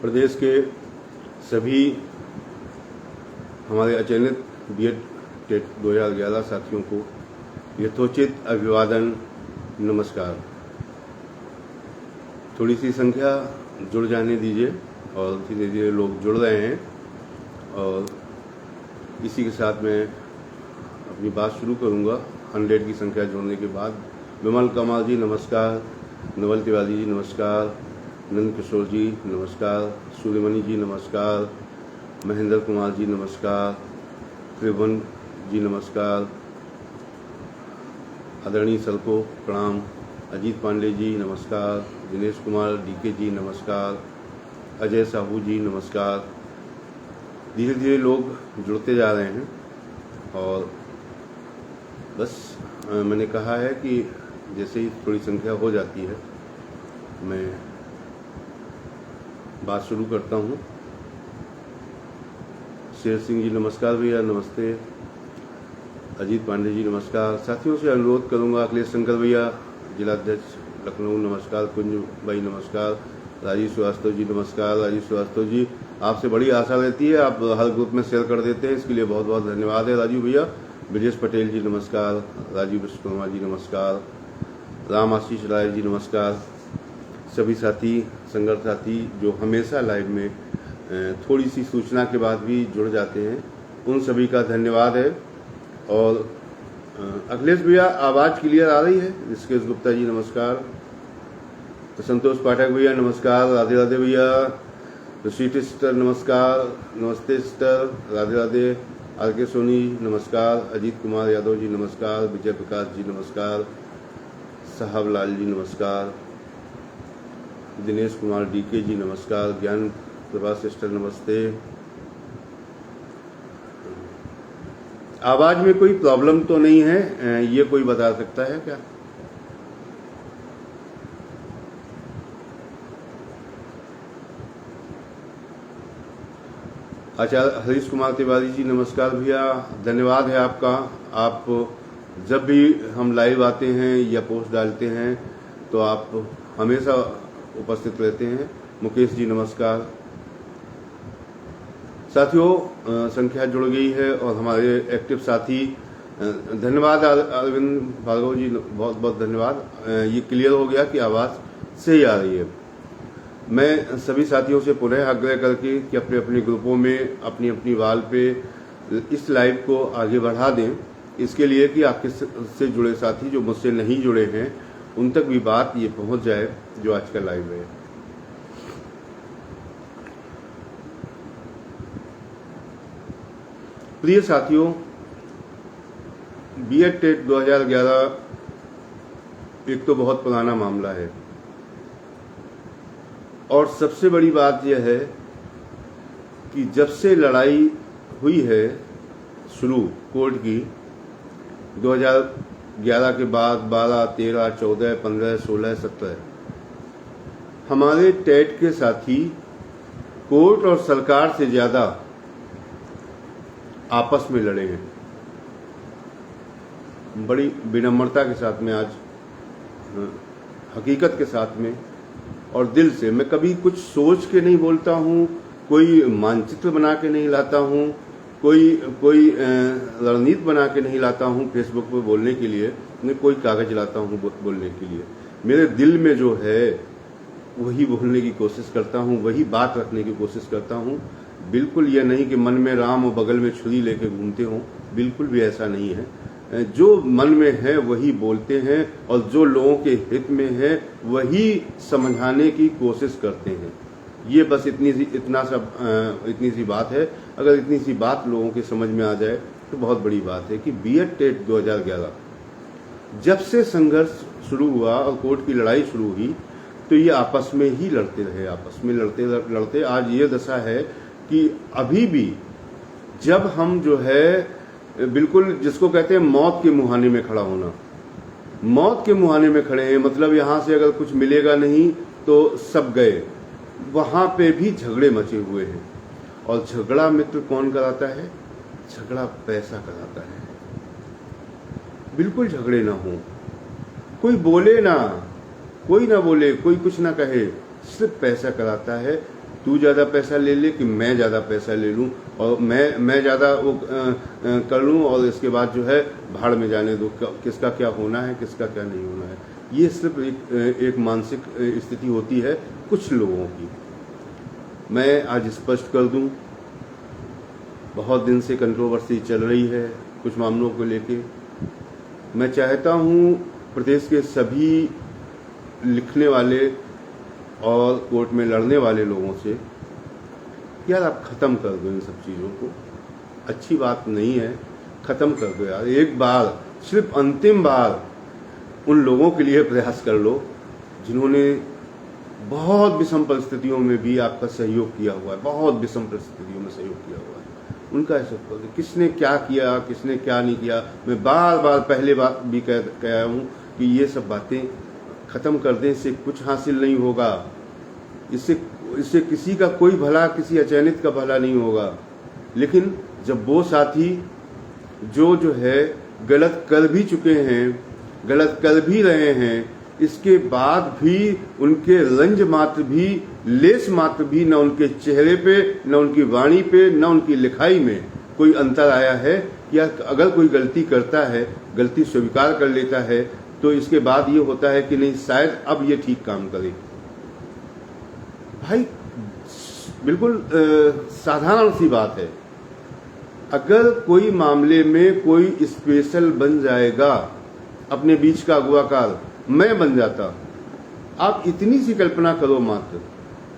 प्रदेश के सभी हमारे अचयनित बीएड टेट 2011 साथियों को यथोचित अभिवादन, नमस्कार। थोड़ी सी संख्या जुड़ जाने दीजिए और धीरे धीरे लोग जुड़ रहे हैं और इसी के साथ मैं अपनी बात शुरू करूंगा। 100 की संख्या जोड़ने के बाद विमल कमाल जी नमस्कार, नवल तिवारी जी नमस्कार, नंद किशोर जी नमस्कार, सूर्यमणि जी नमस्कार, महेंद्र कुमार जी नमस्कार, त्रिभुवन जी नमस्कार, आदरणीय सर को प्रणाम, अजीत पांडे जी नमस्कार, दिनेश कुमार डीके जी नमस्कार, अजय साहू जी नमस्कार। धीरे धीरे लोग जुड़ते जा रहे हैं और बस मैंने कहा है कि जैसे ही थोड़ी संख्या हो जाती है मैं बात शुरू करता हूँ। शेर सिंह जी नमस्कार भैया, नमस्ते। अजीत पांडे जी नमस्कार। साथियों से अनुरोध करूंगा, अखिलेश शंकर भैया जिलाध्यक्ष लखनऊ नमस्कार, कुंज भाई नमस्कार, राजीव श्रीवास्तव जी नमस्कार। राजीव श्रीवास्तव जी, आपसे बड़ी आशा रहती है, आप हर ग्रुप में शेयर कर देते हैं, इसके लिए बहुत बहुत धन्यवाद है राजीव भैया। ब्रजेश पटेल जी नमस्कार, राजीव विश्वकर्मा जी नमस्कार, राम आशीष राय जी नमस्कार। सभी साथी, संघर्ष साथी जो हमेशा लाइव में थोड़ी सी सूचना के बाद भी जुड़ जाते हैं, उन सभी का धन्यवाद है। और अखिलेश भैया आवाज़ क्लियर आ रही है? ऋषिकेश गुप्ता जी नमस्कार, संतोष पाठक भैया नमस्कार, राधे राधे भैया, ऋषित सिस्टर नमस्कार, नमस्ते सिस्टर, राधे राधे। आर के सोनी नमस्कार, अजीत कुमार यादव जी नमस्कार, विजय प्रकाश जी नमस्कार, साहब लाल जी नमस्कार, दिनेश कुमार डीके जी नमस्कार, ज्ञान प्रभा सिस्टर नमस्ते। आवाज में कोई प्रॉब्लम तो नहीं है, ये कोई बता सकता है क्या? आचार्य हरीश कुमार तिवारी जी नमस्कार भैया, धन्यवाद है आपका। आप जब भी हम लाइव आते हैं या पोस्ट डालते हैं तो आप हमेशा उपस्थित रहते हैं। मुकेश जी नमस्कार। साथियों, संख्या जुड़ गई है और हमारे एक्टिव साथी, धन्यवाद अरविंद भार्गव जी, बहुत बहुत धन्यवाद। ये क्लियर हो गया कि आवाज़ सही आ रही है। मैं सभी साथियों से पुनः आग्रह करके कि अपने अपने ग्रुपों में अपनी अपनी वाल पे इस लाइव को आगे बढ़ा दें, इसके लिए कि आपके से जुड़े साथी जो मुझसे नहीं जुड़े हैं उन तक भी बात ये पहुंच जाए जो आज का लाइव है। प्रिय साथियों, बीएड टेट 2011 एक तो बहुत पुराना मामला है और सबसे बड़ी बात यह है कि जब से लड़ाई हुई है शुरू कोर्ट की 2011 के बाद 12, 13, 14, 15, 16, 17 हमारे टेट के साथी कोर्ट और सरकार से ज्यादा आपस में लड़े हैं। बड़ी विनम्रता के साथ में आज हकीकत के साथ में और दिल से, मैं कभी कुछ सोच के नहीं बोलता हूँ, कोई मानचित्र बना के नहीं लाता हूँ, कोई रणनीति बना के नहीं लाता हूँ फेसबुक पे बोलने के लिए, मैं कोई कागज लाता हूँ बोलने के लिए। मेरे दिल में जो है वही बोलने की कोशिश करता हूँ, वही बात रखने की कोशिश करता हूँ। बिल्कुल यह नहीं कि मन में राम और बगल में छुरी लेके घूमते हों, बिल्कुल भी ऐसा नहीं है। जो मन में है वही बोलते हैं और जो लोगों के हित में है वही समझाने की कोशिश करते हैं। ये बस इतनी सी बात है। अगर इतनी सी बात लोगों के समझ में आ जाए तो बहुत बड़ी बात है कि बीएड टेट 2011 जब से संघर्ष शुरू हुआ और कोर्ट की लड़ाई शुरू हुई तो ये आपस में ही लड़ते रहे। आपस में लड़ते आज ये दशा है कि अभी भी जब हम जो है बिल्कुल जिसको कहते हैं मौत के मुहाने में खड़ा होना, मौत के मुहाने में खड़े हैं, मतलब यहाँ से अगर कुछ मिलेगा नहीं तो सब गए, वहाँ पे भी झगड़े मचे हुए हैं। और झगड़ा मित्र कौन कराता है? झगड़ा पैसा कराता है। बिल्कुल झगड़े ना हो, कोई बोले ना, कोई ना बोले, कोई कुछ ना कहे, सिर्फ पैसा कराता है। तू ज़्यादा पैसा ले ले कि मैं ज़्यादा पैसा ले लूँ और मैं ज़्यादा वो कर लूँ और इसके बाद जो है भाड़ में जाने दो, किसका क्या होना है किसका क्या नहीं होना है। ये सिर्फ एक मानसिक स्थिति होती है कुछ लोगों की। मैं आज स्पष्ट कर दूं, बहुत दिन से कंट्रोवर्सी चल रही है कुछ मामलों को लेके। मैं चाहता हूं प्रदेश के सभी लिखने वाले और कोर्ट में लड़ने वाले लोगों से, यार आप ख़त्म कर दो इन सब चीज़ों को, अच्छी बात नहीं है, ख़त्म कर दो यार। एक बार, सिर्फ अंतिम बार उन लोगों के लिए प्रयास कर लो जिन्होंने बहुत विषम परिस्थितियों में भी आपका सहयोग किया हुआ है, बहुत विषम परिस्थितियों में सहयोग किया हुआ है। उनका ऐसा कर दो, किसने क्या किया किसने क्या नहीं किया। मैं बार बार पहले बार भी कह हूँ कि ये सब बातें ख़त्म कर दें, इससे कुछ हासिल नहीं होगा, इससे किसी का कोई भला, किसी अचयनित का भला नहीं होगा। लेकिन जब वो साथी जो है गलत कर भी चुके हैं, गलत कर भी रहे हैं, इसके बाद भी उनके रंज मात्र भी, लेस मात्र भी, न उनके चेहरे पे, न उनकी वाणी पे, न उनकी लिखाई में कोई अंतर आया है। या अगर कोई गलती करता है, गलती स्वीकार कर लेता है, तो इसके बाद ये होता है कि नहीं शायद अब ये ठीक काम करे। भाई बिल्कुल साधारण सी बात है, अगर कोई मामले में कोई स्पेशल बन जाएगा, अपने बीच का अगुवाकार मैं बन जाता, आप इतनी सी कल्पना करो मात्र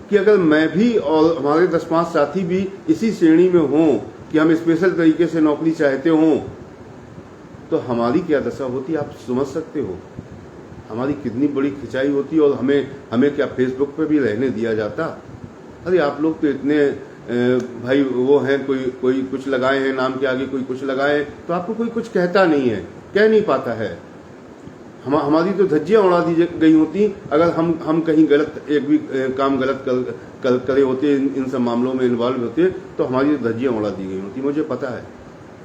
कि अगर मैं भी और हमारे 10-5 साथी भी इसी श्रेणी में हों कि हम स्पेशल तरीके से नौकरी चाहते हों, तो हमारी क्या दशा होती आप समझ सकते हो। हमारी कितनी बड़ी खिंचाई होती और हमें क्या फेसबुक पे भी रहने दिया जाता। अरे आप लोग तो इतने भाई वो हैं, कोई कुछ लगाए हैं नाम के आगे, कोई कुछ लगाए, तो आपको कोई कुछ कहता नहीं है, कह नहीं पाता है। हमारी तो धज्जियां उड़ा दी गई होती अगर हम कहीं गलत एक भी काम गलत करे होते, इन सब मामलों में इन्वॉल्व होते, तो हमारी तो धज्जियां उड़ा दी गई होती, मुझे पता है।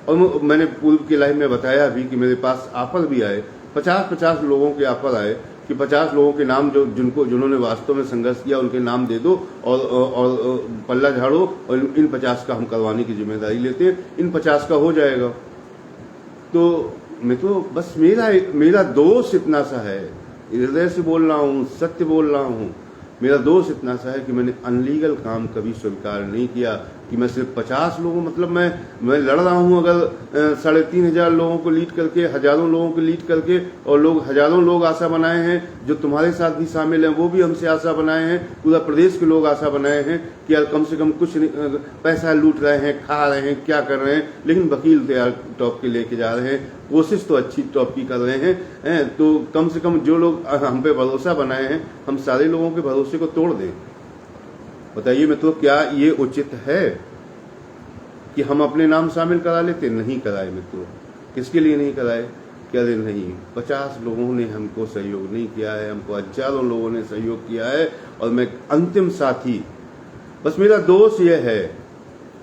और मैंने पूर्व की लाइफ में बताया भी कि मेरे पास ऑफर भी आए, 50-50 लोगों के ऑफर आए कि 50 लोगों के नाम जिन्होंने वास्तव में संघर्ष किया उनके नाम दे दो और पल्ला झाड़ो और इन 50 का हम करवाने की जिम्मेदारी लेते हैं, इन 50 का हो जाएगा। तो मैं तो बस मेरा दोष इतना सा है, हृदय से बोल रहा हूँ, सत्य बोल रहा हूँ, मेरा दोष इतना सा है कि मैंने अनलीगल काम कभी स्वीकार नहीं किया कि मैं सिर्फ 50 लोगों, मतलब मैं लड़ रहा हूँ अगर 3,500 लोगों को लीड करके, हजारों लोगों को लीड करके, और हजारों लोग आशा बनाए हैं, जो तुम्हारे साथ भी शामिल हैं वो भी हमसे आशा बनाए हैं, पूरा प्रदेश के लोग आशा बनाए हैं कि यार कम से कम कुछ पैसा लूट रहे हैं, खा रहे हैं, क्या कर रहे हैं, लेकिन वकील तो यार टॉप के लेके जा रहे हैं, कोशिश तो अच्छी टॉप की कर रहे हैं, तो कम से कम जो लोग हम पे भरोसा बनाए हैं, हम सारे लोगों के भरोसे को तोड़ दें। बताइए मित्रों, क्या ये उचित है कि हम अपने नाम शामिल करा लेते? नहीं कराए मित्रों। किसके लिए नहीं कराए? क्या दिन नहीं, 50 लोगों ने हमको सहयोग नहीं किया है, हमको हजारों लोगों ने सहयोग किया है, और मैं अंतिम साथी, बस मेरा दोष यह है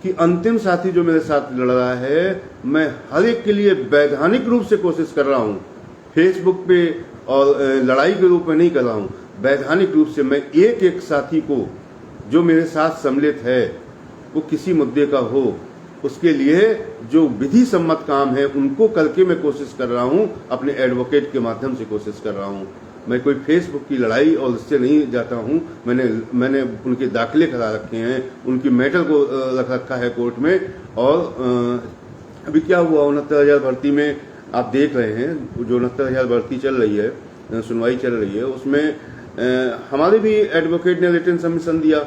कि अंतिम साथी जो मेरे साथ लड़ रहा है, मैं हर एक के लिए वैधानिक रूप से कोशिश कर रहा हूँ, फेसबुक पे और लड़ाई के रूप में नहीं कर रहा हूँ, वैधानिक रूप से मैं एक साथी को जो मेरे साथ सम्मिलित है, वो किसी मुद्दे का हो, उसके लिए जो विधि सम्मत काम है उनको करके मैं कोशिश कर रहा हूँ, अपने एडवोकेट के माध्यम से कोशिश कर रहा हूँ। मैं कोई फेसबुक की लड़ाई और इससे नहीं जाता हूँ। मैंने उनके दाखिले करा रखे हैं, उनकी मैटर को रख रखा है कोर्ट में। और अभी क्या हुआ, 69,000 भर्ती में आप देख रहे हैं, जो 69,000 भर्ती चल रही है, सुनवाई चल रही है, उसमें हमारे भी एडवोकेट ने रिटर्न सबमिशन दिया,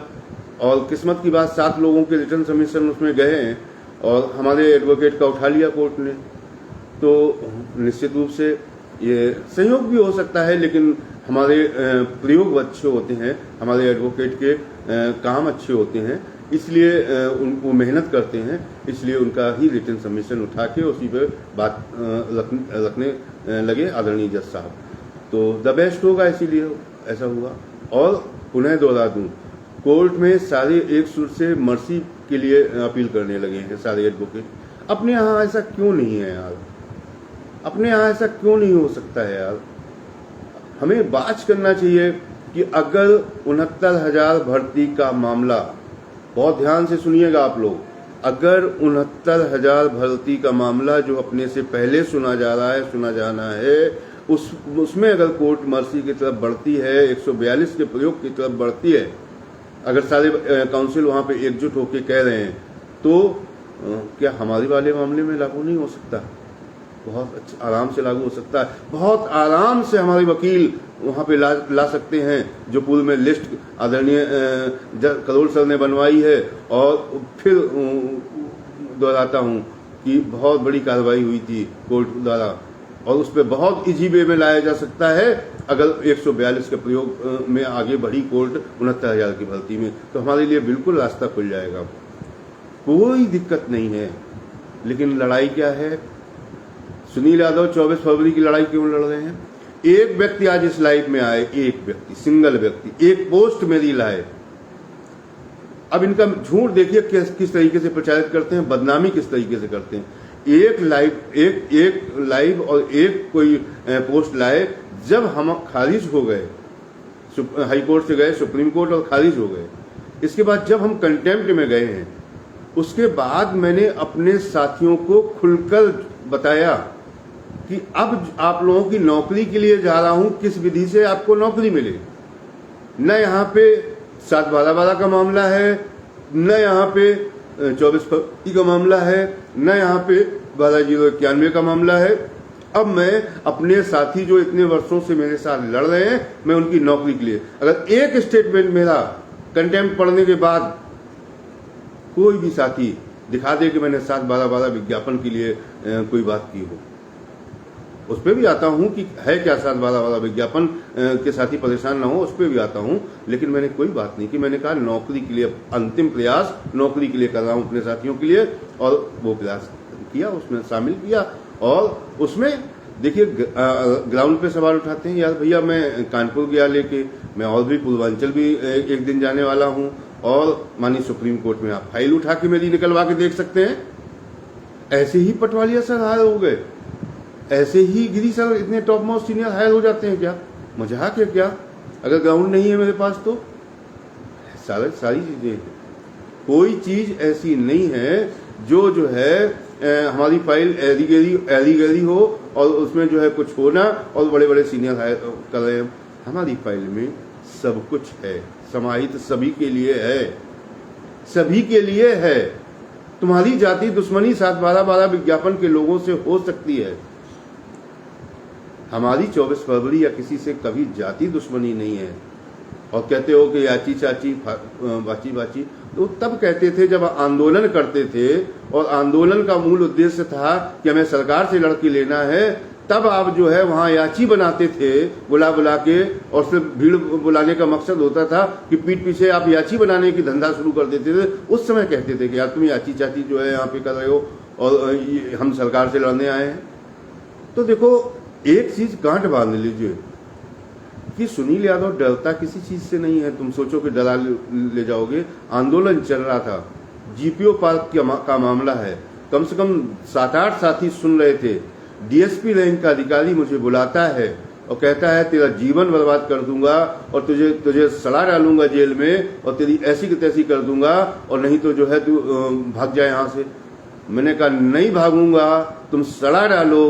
और किस्मत की बात 7 लोगों के रिटर्न सबमिशन उसमें गए हैं, और हमारे एडवोकेट का उठा लिया कोर्ट ने। तो निश्चित रूप से ये सहयोग भी हो सकता है, लेकिन हमारे प्रयोग अच्छे होते हैं, हमारे एडवोकेट के काम अच्छे होते हैं, इसलिए वो मेहनत करते हैं, इसलिए उनका ही रिटर्न सबमिशन उठा के उसी पे बात रखने लगे आदरणीय जज साहब। तो द बेस्ट होगा, इसीलिए ऐसा हुआ। और पुनः दोहरा दूं, कोर्ट में सारे एक सुर से मर्सी के लिए अपील करने लगे हैं सारे एडवोकेट। अपने यहाँ ऐसा क्यों नहीं है यार? अपने यहाँ ऐसा क्यों नहीं हो सकता है यार? हमें बात करना चाहिए कि अगर 69,000 भर्ती का मामला बहुत ध्यान से सुनिएगा आप लोग। अगर 69,000 भर्ती का मामला जो अपने से पहले सुना जा रहा है, सुना जाना है, उसमें अगर कोर्ट मर्सी की तरफ बढ़ती है, 142 के प्रयोग की तरफ बढ़ती है, अगर सारे काउंसिल वहां पे एकजुट होकर कह रहे हैं, तो क्या हमारे वाले मामले में लागू नहीं हो सकता? बहुत आराम से लागू हो सकता है। बहुत आराम से हमारे वकील वहां पे ला सकते हैं, जो पूर्व में लिस्ट आदरणीय करोल सर ने बनवाई है। और फिर दोहराता हूं कि बहुत बड़ी कार्रवाई हुई थी कोर्ट द्वारा, और उस पर बहुत इजी वे में लाया जा सकता है अगर 142 के प्रयोग में आगे बढ़ी कोर्ट 69,000 की भर्ती में, तो हमारे लिए बिल्कुल रास्ता खुल जाएगा, कोई दिक्कत नहीं है। लेकिन लड़ाई क्या है? सुनील यादव 24 फरवरी की लड़ाई क्यों लड़ रहे हैं? एक व्यक्ति आज इस लाइफ में आए, एक व्यक्ति, सिंगल व्यक्ति, एक पोस्ट मेरी लाए। अब इनका झूठ देखिए किस तरीके से प्रचारित करते हैं, बदनामी किस तरीके से करते हैं। एक लाइव और एक कोई पोस्ट लाए, जब हम खारिज हो गए, हाई कोर्ट से गए सुप्रीम कोर्ट और खारिज हो गए। इसके बाद जब हम कंटेम्प्ट में गए हैं, उसके बाद मैंने अपने साथियों को खुलकर बताया कि अब आप लोगों की नौकरी के लिए जा रहा हूं, किस विधि से आपको नौकरी मिले। न यहाँ पे 7/12/12 का मामला है, न यहाँ पे 24 फरवरी का मामला है, न यहाँ पे 12/091 का मामला है। अब मैं अपने साथी जो इतने वर्षों से मेरे साथ लड़ रहे हैं, मैं उनकी नौकरी के लिए, अगर एक स्टेटमेंट मेरा कंटेम्प्ट पढ़ने के बाद कोई भी साथी दिखा दे कि मैंने 7/12/12 विज्ञापन के लिए कोई बात की हो, उस पर भी आता हूं कि है क्या 7/12/12 विज्ञापन के साथी परेशान ना हो, उस पर भी आता हूं। लेकिन मैंने कोई बात नहीं की, मैंने कहा नौकरी के लिए अंतिम प्रयास नौकरी के लिए कर रहा हूं अपने साथियों के लिए, और वो प्रयास किया, उसमें शामिल किया। और उसमें देखिए ग्राउंड पे सवाल उठाते हैं, यार भैया मैं कानपुर गया लेके, मैं और भी पूर्वांचल भी एक दिन जाने वाला हूँ, और मानी सुप्रीम कोर्ट में आप फाइल उठा के मेरी निकलवा के देख सकते हैं। ऐसे ही पटवारिया सर हायर हो गए, ऐसे ही गिरी सर इतने टॉप मोस्ट सीनियर हायर हो जाते हैं क्या? मजाक है क्या? अगर ग्राउंड नहीं है मेरे पास तो सारी चीजें, कोई चीज ऐसी नहीं है जो है हमारी फाइल एरी गैरी हो और उसमें जो है कुछ होना और बड़े बड़े सीनियर हायर कर रहे हैं। हमारी फाइल में सब कुछ है, समाहित सभी के लिए है, सभी के लिए है। तुम्हारी जाति दुश्मनी 7/12/12 विज्ञापन के लोगों से हो सकती है, हमारी 24 फरवरी या किसी से कभी जाति दुश्मनी नहीं है। और कहते हो कि याची चाची बाची, तो तब कहते थे जब आंदोलन करते थे, और आंदोलन का मूल उद्देश्य था कि हमें सरकार से लड़के लेना है, तब आप जो है वहां याची बनाते थे बुला के, और सिर्फ भीड़ बुलाने का मकसद होता था कि पीठ पीछे आप याची बनाने की धंधा शुरू कर देते थे। उस समय कहते थे कि यार तुम याची चाची जो है यहाँ पे कर रहे हो और हम सरकार से लड़ने आए हैं। तो देखो एक चीज गांठ बांध लीजिए कि सुनील यादव डरता किसी चीज से नहीं है। तुम सोचो कि डरा ले जाओगे। आंदोलन चल रहा था, जीपीओ पार्क का मामला है, कम से कम 7-8 साथी सुन रहे थे। डीएसपी रैंक का अधिकारी मुझे बुलाता है और कहता है तेरा जीवन बर्बाद कर दूंगा और तुझे सड़ा डालूंगा जेल में और तेरी ऐसी की तैसी कर दूंगा, और नहीं तो जो है तू भाग जाए यहाँ से। मैंने कहा नहीं भागूंगा, तुम सड़ा डालो,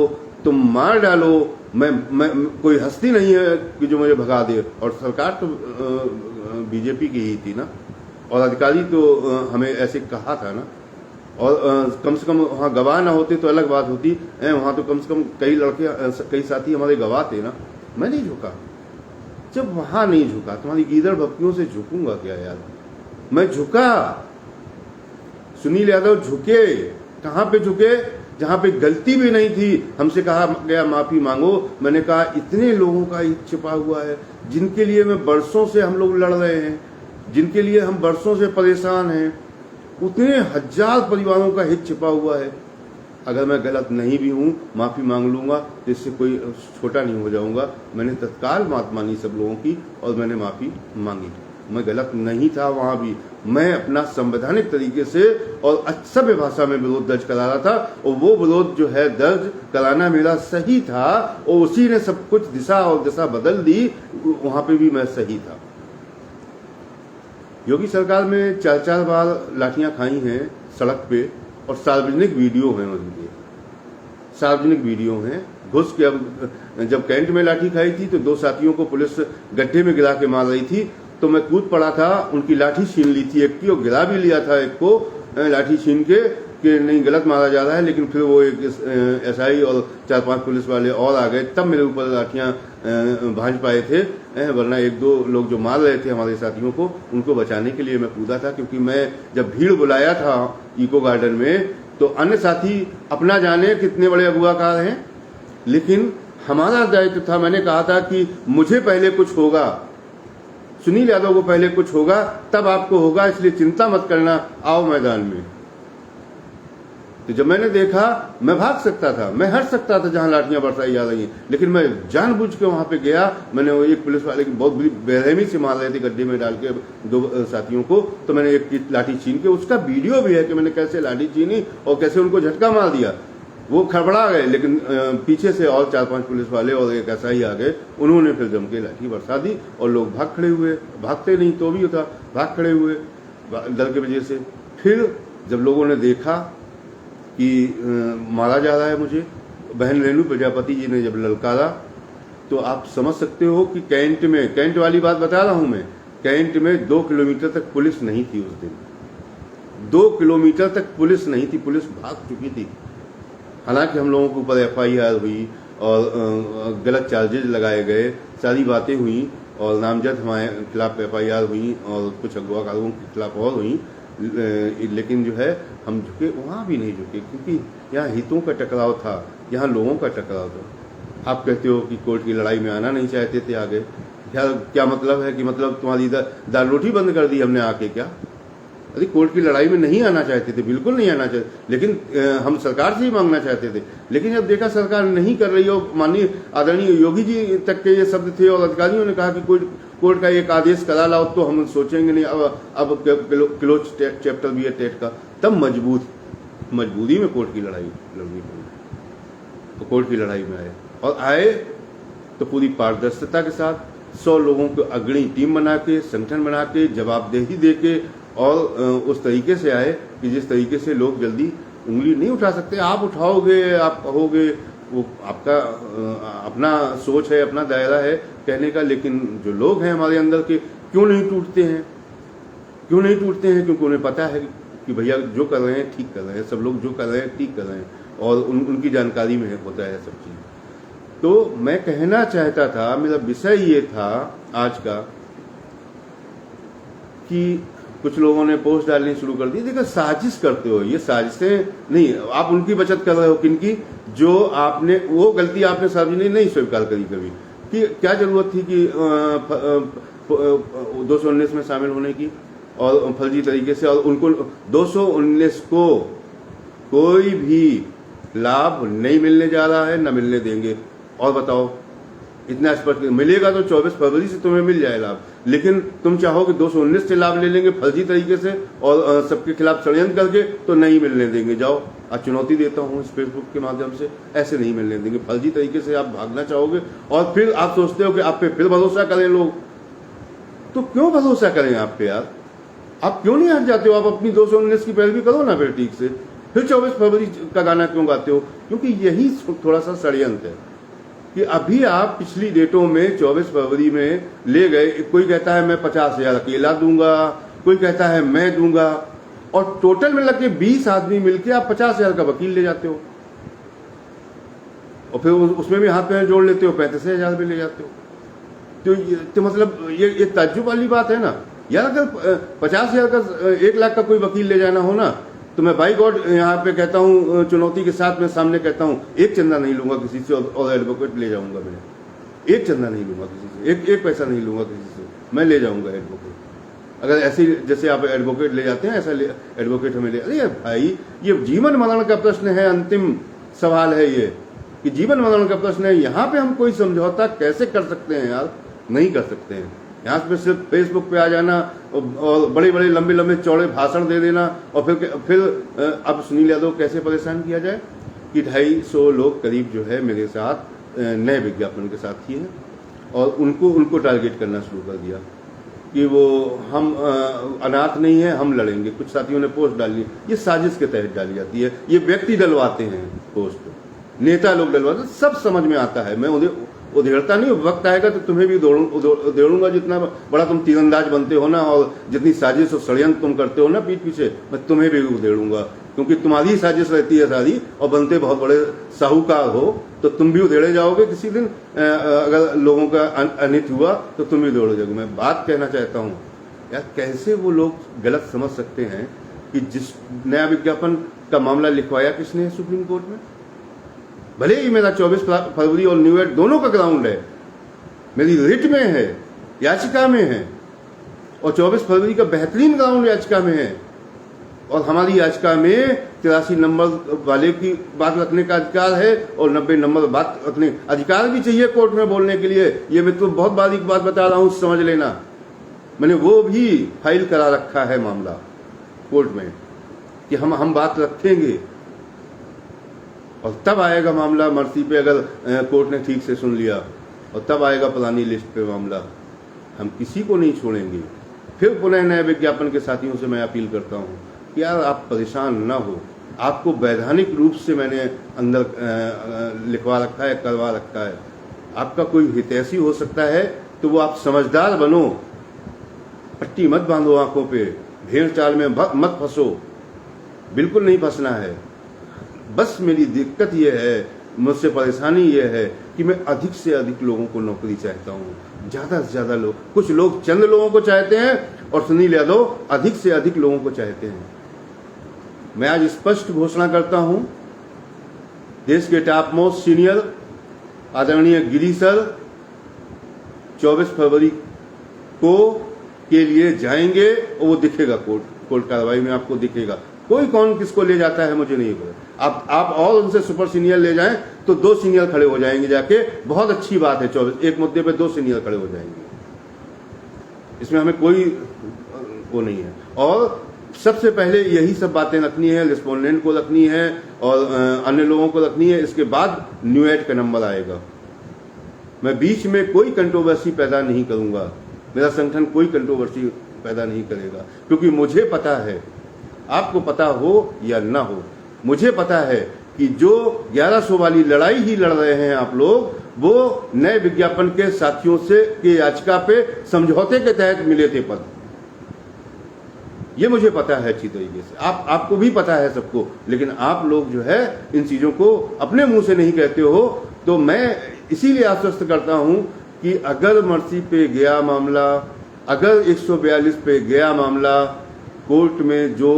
तुम मार डालो, मैं कोई हस्ती नहीं है कि जो मुझे भगा दे। और सरकार तो बीजेपी की ही थी ना, और अधिकारी तो हमें ऐसे कहा था ना। और कम से कम वहाँ गवाह ना होते तो अलग बात होती है, वहाँ तो कम से कम कई साथी हमारे गवाह थे ना। मैं नहीं झुका, जब वहाँ नहीं झुका तुम्हारी गीदड़ भक्तियों से झुकूंगा क्या यार? मैं झुका, सुनील यादव झुके। कहाँ पे झुके? जहाँ पे गलती भी नहीं थी, हमसे कहा गया माफी मांगो। मैंने कहा इतने लोगों का हित छिपा हुआ है, जिनके लिए मैं बरसों से हम लोग लड़ रहे हैं, जिनके लिए हम बरसों से परेशान हैं, उतने हजार परिवारों का हित छिपा हुआ है। अगर मैं गलत नहीं भी हूँ माफी मांग लूंगा, तो इससे कोई छोटा नहीं हो जाऊंगा। मैंने तत्काल बात मानी सब लोगों की और मैंने माफी मांगी। मैं गलत नहीं था वहां भी, मैं अपना संवैधानिक तरीके से और सभ्य भाषा में विरोध दर्ज करा रहा था, और वो विरोध जो है दर्ज कराना मेरा सही था, और उसी ने सब कुछ दिशा बदल दी। वहां पे भी मैं सही था। योगी सरकार में 4-4 बार लाठियां खाई हैं सड़क पे, और सार्वजनिक वीडियो हैं उनके, सार्वजनिक वीडियो हैं। घुस के, अब जब कैंट में लाठी खाई थी तो 2 साथियों को पुलिस गड्ढे में गिरा के मार रही थी, तो मैं कूद पड़ा था, उनकी लाठी छीन ली थी एक की, और गिरा भी लिया था एक को लाठी छीन के कि नहीं गलत मारा जा रहा है। लेकिन फिर वो एक एसआई और 4-5 पुलिस वाले और आ गए, तब मेरे ऊपर लाठियां भांज पाए थे, वरना 1-2 लोग जो मार रहे थे हमारे साथियों को, उनको बचाने के लिए मैं कूदा था। क्योंकि मैं जब भीड़ बुलाया था इको गार्डन में, तो अन्य साथी अपना जाने कितने बड़े अगुवाकार हैं, लेकिन हमारा दायित्व था, मैंने कहा था कि मुझे पहले कुछ होगा, सुनील यादव को पहले कुछ होगा, तब आपको होगा, इसलिए चिंता मत करना, आओ मैदान में। तो जब मैंने देखा, मैं भाग सकता था, मैं हट सकता था जहां लाठियां बरसाई जा रही हैं, लेकिन मैं जानबूझ के वहां पे गया। मैंने वो एक पुलिस वाले की बहुत बड़ी बेरहमी से मार रहे थे गड्ढे में डाल के 2 साथियों को, तो मैंने एक की लाठी छीन के, उसका वीडियो भी है कि मैंने कैसे लाठी छीनी और कैसे उनको झटका मार दिया। वो खड़बड़ा गए, लेकिन पीछे से और 4-5 पुलिस वाले और एक एसआई आ गए, उन्होंने फिर जम के लाठी बरसा दी और लोग भाग खड़े हुए, भागते नहीं तो भी होता, भाग खड़े हुए डर के वजह से। फिर जब लोगों ने देखा कि मारा जा रहा है मुझे, बहन रेणु प्रजापति जी ने जब ललकारा, तो आप समझ सकते हो कि कैंट में, कैंट वाली बात बता रहा हूं मैं, कैंट में 2 किलोमीटर तक पुलिस नहीं थी उस दिन, 2 किलोमीटर तक पुलिस नहीं थी, पुलिस भाग चुकी थी। हालांकि हम लोगों के ऊपर एफआईआर हुई और गलत चार्जेज लगाए गए, सारी बातें हुई और नामजद हमारे खिलाफ एफआईआर हुई और कुछ अगवाकारों के खिलाफ और हुई, लेकिन जो है हम झुके, वहां भी नहीं झुके, क्योंकि यहाँ हितों का टकराव था, यहाँ लोगों का टकराव था। आप कहते हो कि कोर्ट की लड़ाई में आना नहीं चाहते थे आगे, क्या मतलब है कि मतलब तुम्हारी दाल रोटी बंद कर दी हमने आके क्या? अरे कोर्ट की लड़ाई में नहीं आना चाहते थे, बिल्कुल नहीं आना चाहते, लेकिन हम सरकार से ही मांगना चाहते थे। लेकिन जब देखा सरकार नहीं कर रही, और माननीय आदरणीय योगी जी तक के ये शब्द थे और अधिकारियों ने कहा कि कोर्ट का एक आदेश करा लाओ, तो हम सोचेंगे नहीं, अब क्लोज चैप्टर भी है टेट का, तब मजबूरी में कोर्ट की लड़ाई लड़नी पड़ी। तो कोर्ट की लड़ाई में आए तो पूरी पारदर्शिता के साथ 100 लोगों को अग्रणी टीम बना के, संगठन बना के, जवाबदेही दे के, और उस तरीके से आए कि जिस तरीके से लोग जल्दी उंगली नहीं उठा सकते। आप उठाओगे, आप कहोगे, वो आपका अपना सोच है, अपना दायरा है कहने का, लेकिन जो लोग हैं हमारे अंदर के, क्यों नहीं टूटते हैं? क्योंकि उन्हें पता है कि भैया जो कर रहे हैं ठीक कर रहे हैं, सब लोग जो कर रहे हैं ठीक कर रहे हैं, और उनकी जानकारी में होता है सब चीज। तो मैं कहना चाहता था, मेरा विषय ये था आज का, कि कुछ लोगों ने पोस्ट डालनी शुरू कर दी। देखो, साजिश करते हो, ये साजिशें नहीं, आप उनकी बचत कर रहे हो, किनकी? जो आपने, वो गलती आपने सार्वजनिक नहीं स्वीकार करी कभी, कि क्या जरूरत थी कि 219 में शामिल होने की, और फर्जी तरीके से, और उनको 219 को कोई भी लाभ नहीं मिलने जा रहा है, न मिलने देंगे। और बताओ, इतना स्पष्ट मिलेगा तो 24 फरवरी से तुम्हें मिल जाए लाभ, लेकिन तुम चाहो कि 219 से लाभ ले लेंगे फर्जी तरीके से और सबके खिलाफ षड्यंत्र करके, तो नहीं मिलने देंगे। जाओ, आज चुनौती देता हूं इस फेसबुक के माध्यम से, ऐसे नहीं मिलने देंगे। फर्जी तरीके से आप भागना चाहोगे, और फिर आप सोचते हो कि आप पे फिर भरोसा करें लोग, तो क्यों भरोसा करें आप पे यार? आप क्यों नहीं हट जाते हो? आप अपनी 219 की पैरवी करो ना फिर ठीक से, फिर 24 फरवरी का गाना क्यों गाते हो? क्योंकि यही थोड़ा सा षड्यंत्र है कि अभी आप पिछली डेटों में 24 फरवरी में ले गए। कोई कहता है मैं 50,000 अकेला दूंगा, कोई कहता है मैं दूंगा, और टोटल में लगे 20 आदमी मिलकर आप 50,000 का वकील ले जाते हो, और फिर उसमें भी हाथ पैर जोड़ लेते हो, 35,000 भी ले जाते हो। तो मतलब ये ताज्जुब वाली बात है ना यार। अगर 50,000 का 1 लाख का कोई वकील ले जाना हो ना, तो मैं बाई गॉड यहाँ पे कहता हूँ, चुनौती के साथ मैं सामने कहता हूँ, एक चंदा नहीं लूंगा किसी से, और एडवोकेट ले जाऊंगा मैं। एक चंदा नहीं लूंगा किसी से, एक पैसा नहीं लूंगा किसी से, मैं ले जाऊंगा एडवोकेट। अगर ऐसे जैसे आप एडवोकेट ले जाते हैं, ऐसा एडवोकेट हमें ले। अरे भाई, ये जीवन मरण का प्रश्न है, अंतिम सवाल है ये, कि जीवन मरण का प्रश्न है। यहाँ पे हम कोई समझौता कैसे कर सकते हैं यार? नहीं कर सकते हैं। यहाँ पे सिर्फ फेसबुक पे आ जाना और बड़े बड़े लंबे लंबे चौड़े भाषण दे देना, और फिर अब सुनील यादव कैसे परेशान किया जाए कि 250 लोग करीब जो है मेरे साथ नए विज्ञापन के साथ ही हैं, और उनको टारगेट करना शुरू कर दिया। कि वो हम अनाथ नहीं है, हम लड़ेंगे। कुछ साथियों ने पोस्ट डाली, ये साजिश के तहत डाली जाती है। ये व्यक्ति डलवाते हैं पोस्ट, नेता लोग डलवाते हैं, सब समझ में आता है। मैं उधेड़ता नहीं, वक्त आएगा तो तुम्हें भी उधेड़ूंगा। जितना बड़ा तुम तीरंदाज बनते हो ना, और जितनी साजिश और षड्यंत्र तुम करते हो ना पीठ पीछे, मैं तुम्हें भी उधेड़ूंगा, क्योंकि तुम्हारी साजिश रहती है सारी, और बनते बहुत बड़े साहूकार हो तो तुम भी उधेड़े जाओगे किसी दिन। अगर लोगों का अनित हुआ तो तुम भी उधेड़े जाओगे। मैं बात कहना चाहता हूँ यार, कैसे वो लोग गलत समझ सकते हैं कि जिस नया विज्ञापन का मामला लिखवाया किसने है सुप्रीम कोर्ट में। भले ही मेरा 24 फरवरी और न्यू एड दोनों का ग्राउंड है, मेरी रिट में है, याचिका में है, और 24 फरवरी का बेहतरीन ग्राउंड याचिका में है, और हमारी याचिका में 83 नंबर वाले की बात रखने का अधिकार है, और 90 नंबर बात रखने अधिकार भी चाहिए कोर्ट में बोलने के लिए। ये मैं तो बहुत बारीक बात बता रहा हूं, समझ लेना। मैंने वो भी फाइल करा रखा है मामला कोर्ट में कि हम बात रखेंगे, और तब आएगा मामला मर्सी पे, अगर कोर्ट ने ठीक से सुन लिया, और तब आएगा पुरानी लिस्ट पे मामला। हम किसी को नहीं छोड़ेंगे। फिर पुनः नए विज्ञापन के साथियों से मैं अपील करता हूं कि यार आप परेशान ना हो। आपको वैधानिक रूप से मैंने अंदर लिखवा रखा है, करवा रखा है। आपका कोई हितैषी हो सकता है तो वो आप समझदार बनो, पट्टी मत बांधो आंखों पे, भेड़ चाल में मत फंसो, बिल्कुल नहीं फंसना है। बस मेरी दिक्कत यह है, मुझसे परेशानी यह है कि मैं अधिक से अधिक लोगों को नौकरी चाहता हूँ, ज्यादा से ज्यादा लोग। कुछ लोग चंद लोगों को चाहते हैं और सुनील यादव अधिक से अधिक लोगों को चाहते हैं। मैं आज स्पष्ट घोषणा करता हूं, देश के टॉप मोस्ट सीनियर आदरणीय गिरी सर 24 फरवरी को के लिए जाएंगे, और वो दिखेगा कोर्ट कार्रवाई में, आपको दिखेगा। कोई कौन किसको ले जाता है मुझे नहीं पता। आप और उनसे सुपर सीनियर ले जाएं तो 2 सीनियर खड़े हो जाएंगे जाके, बहुत अच्छी बात है। 24 एक मुद्दे पे 2 सीनियर खड़े हो जाएंगे, इसमें हमें कोई वो नहीं है। और सबसे पहले यही सब बातें रखनी है, रिस्पोंडेंट को रखनी है और अन्य लोगों को रखनी है। इसके बाद न्यू एड का नंबर आएगा। मैं बीच में कोई कंट्रोवर्सी पैदा नहीं करूंगा, मेरा संगठन कोई कंट्रोवर्सी पैदा नहीं करेगा, क्योंकि मुझे पता है, आपको पता हो या ना हो, मुझे पता है कि जो 1100 वाली लड़ाई ही लड़ रहे हैं आप लोग, वो नए विज्ञापन के साथियों से के याचिका पे समझौते के तहत मिले थे पद। ये मुझे पता है अच्छी तरीके से, आपको भी पता है सबको, लेकिन आप लोग जो है इन चीजों को अपने मुंह से नहीं कहते हो। तो मैं इसीलिए आश्वस्त करता हूं कि अगर मर्सी पे गया मामला, अगर 142 पे गया मामला, कोर्ट में जो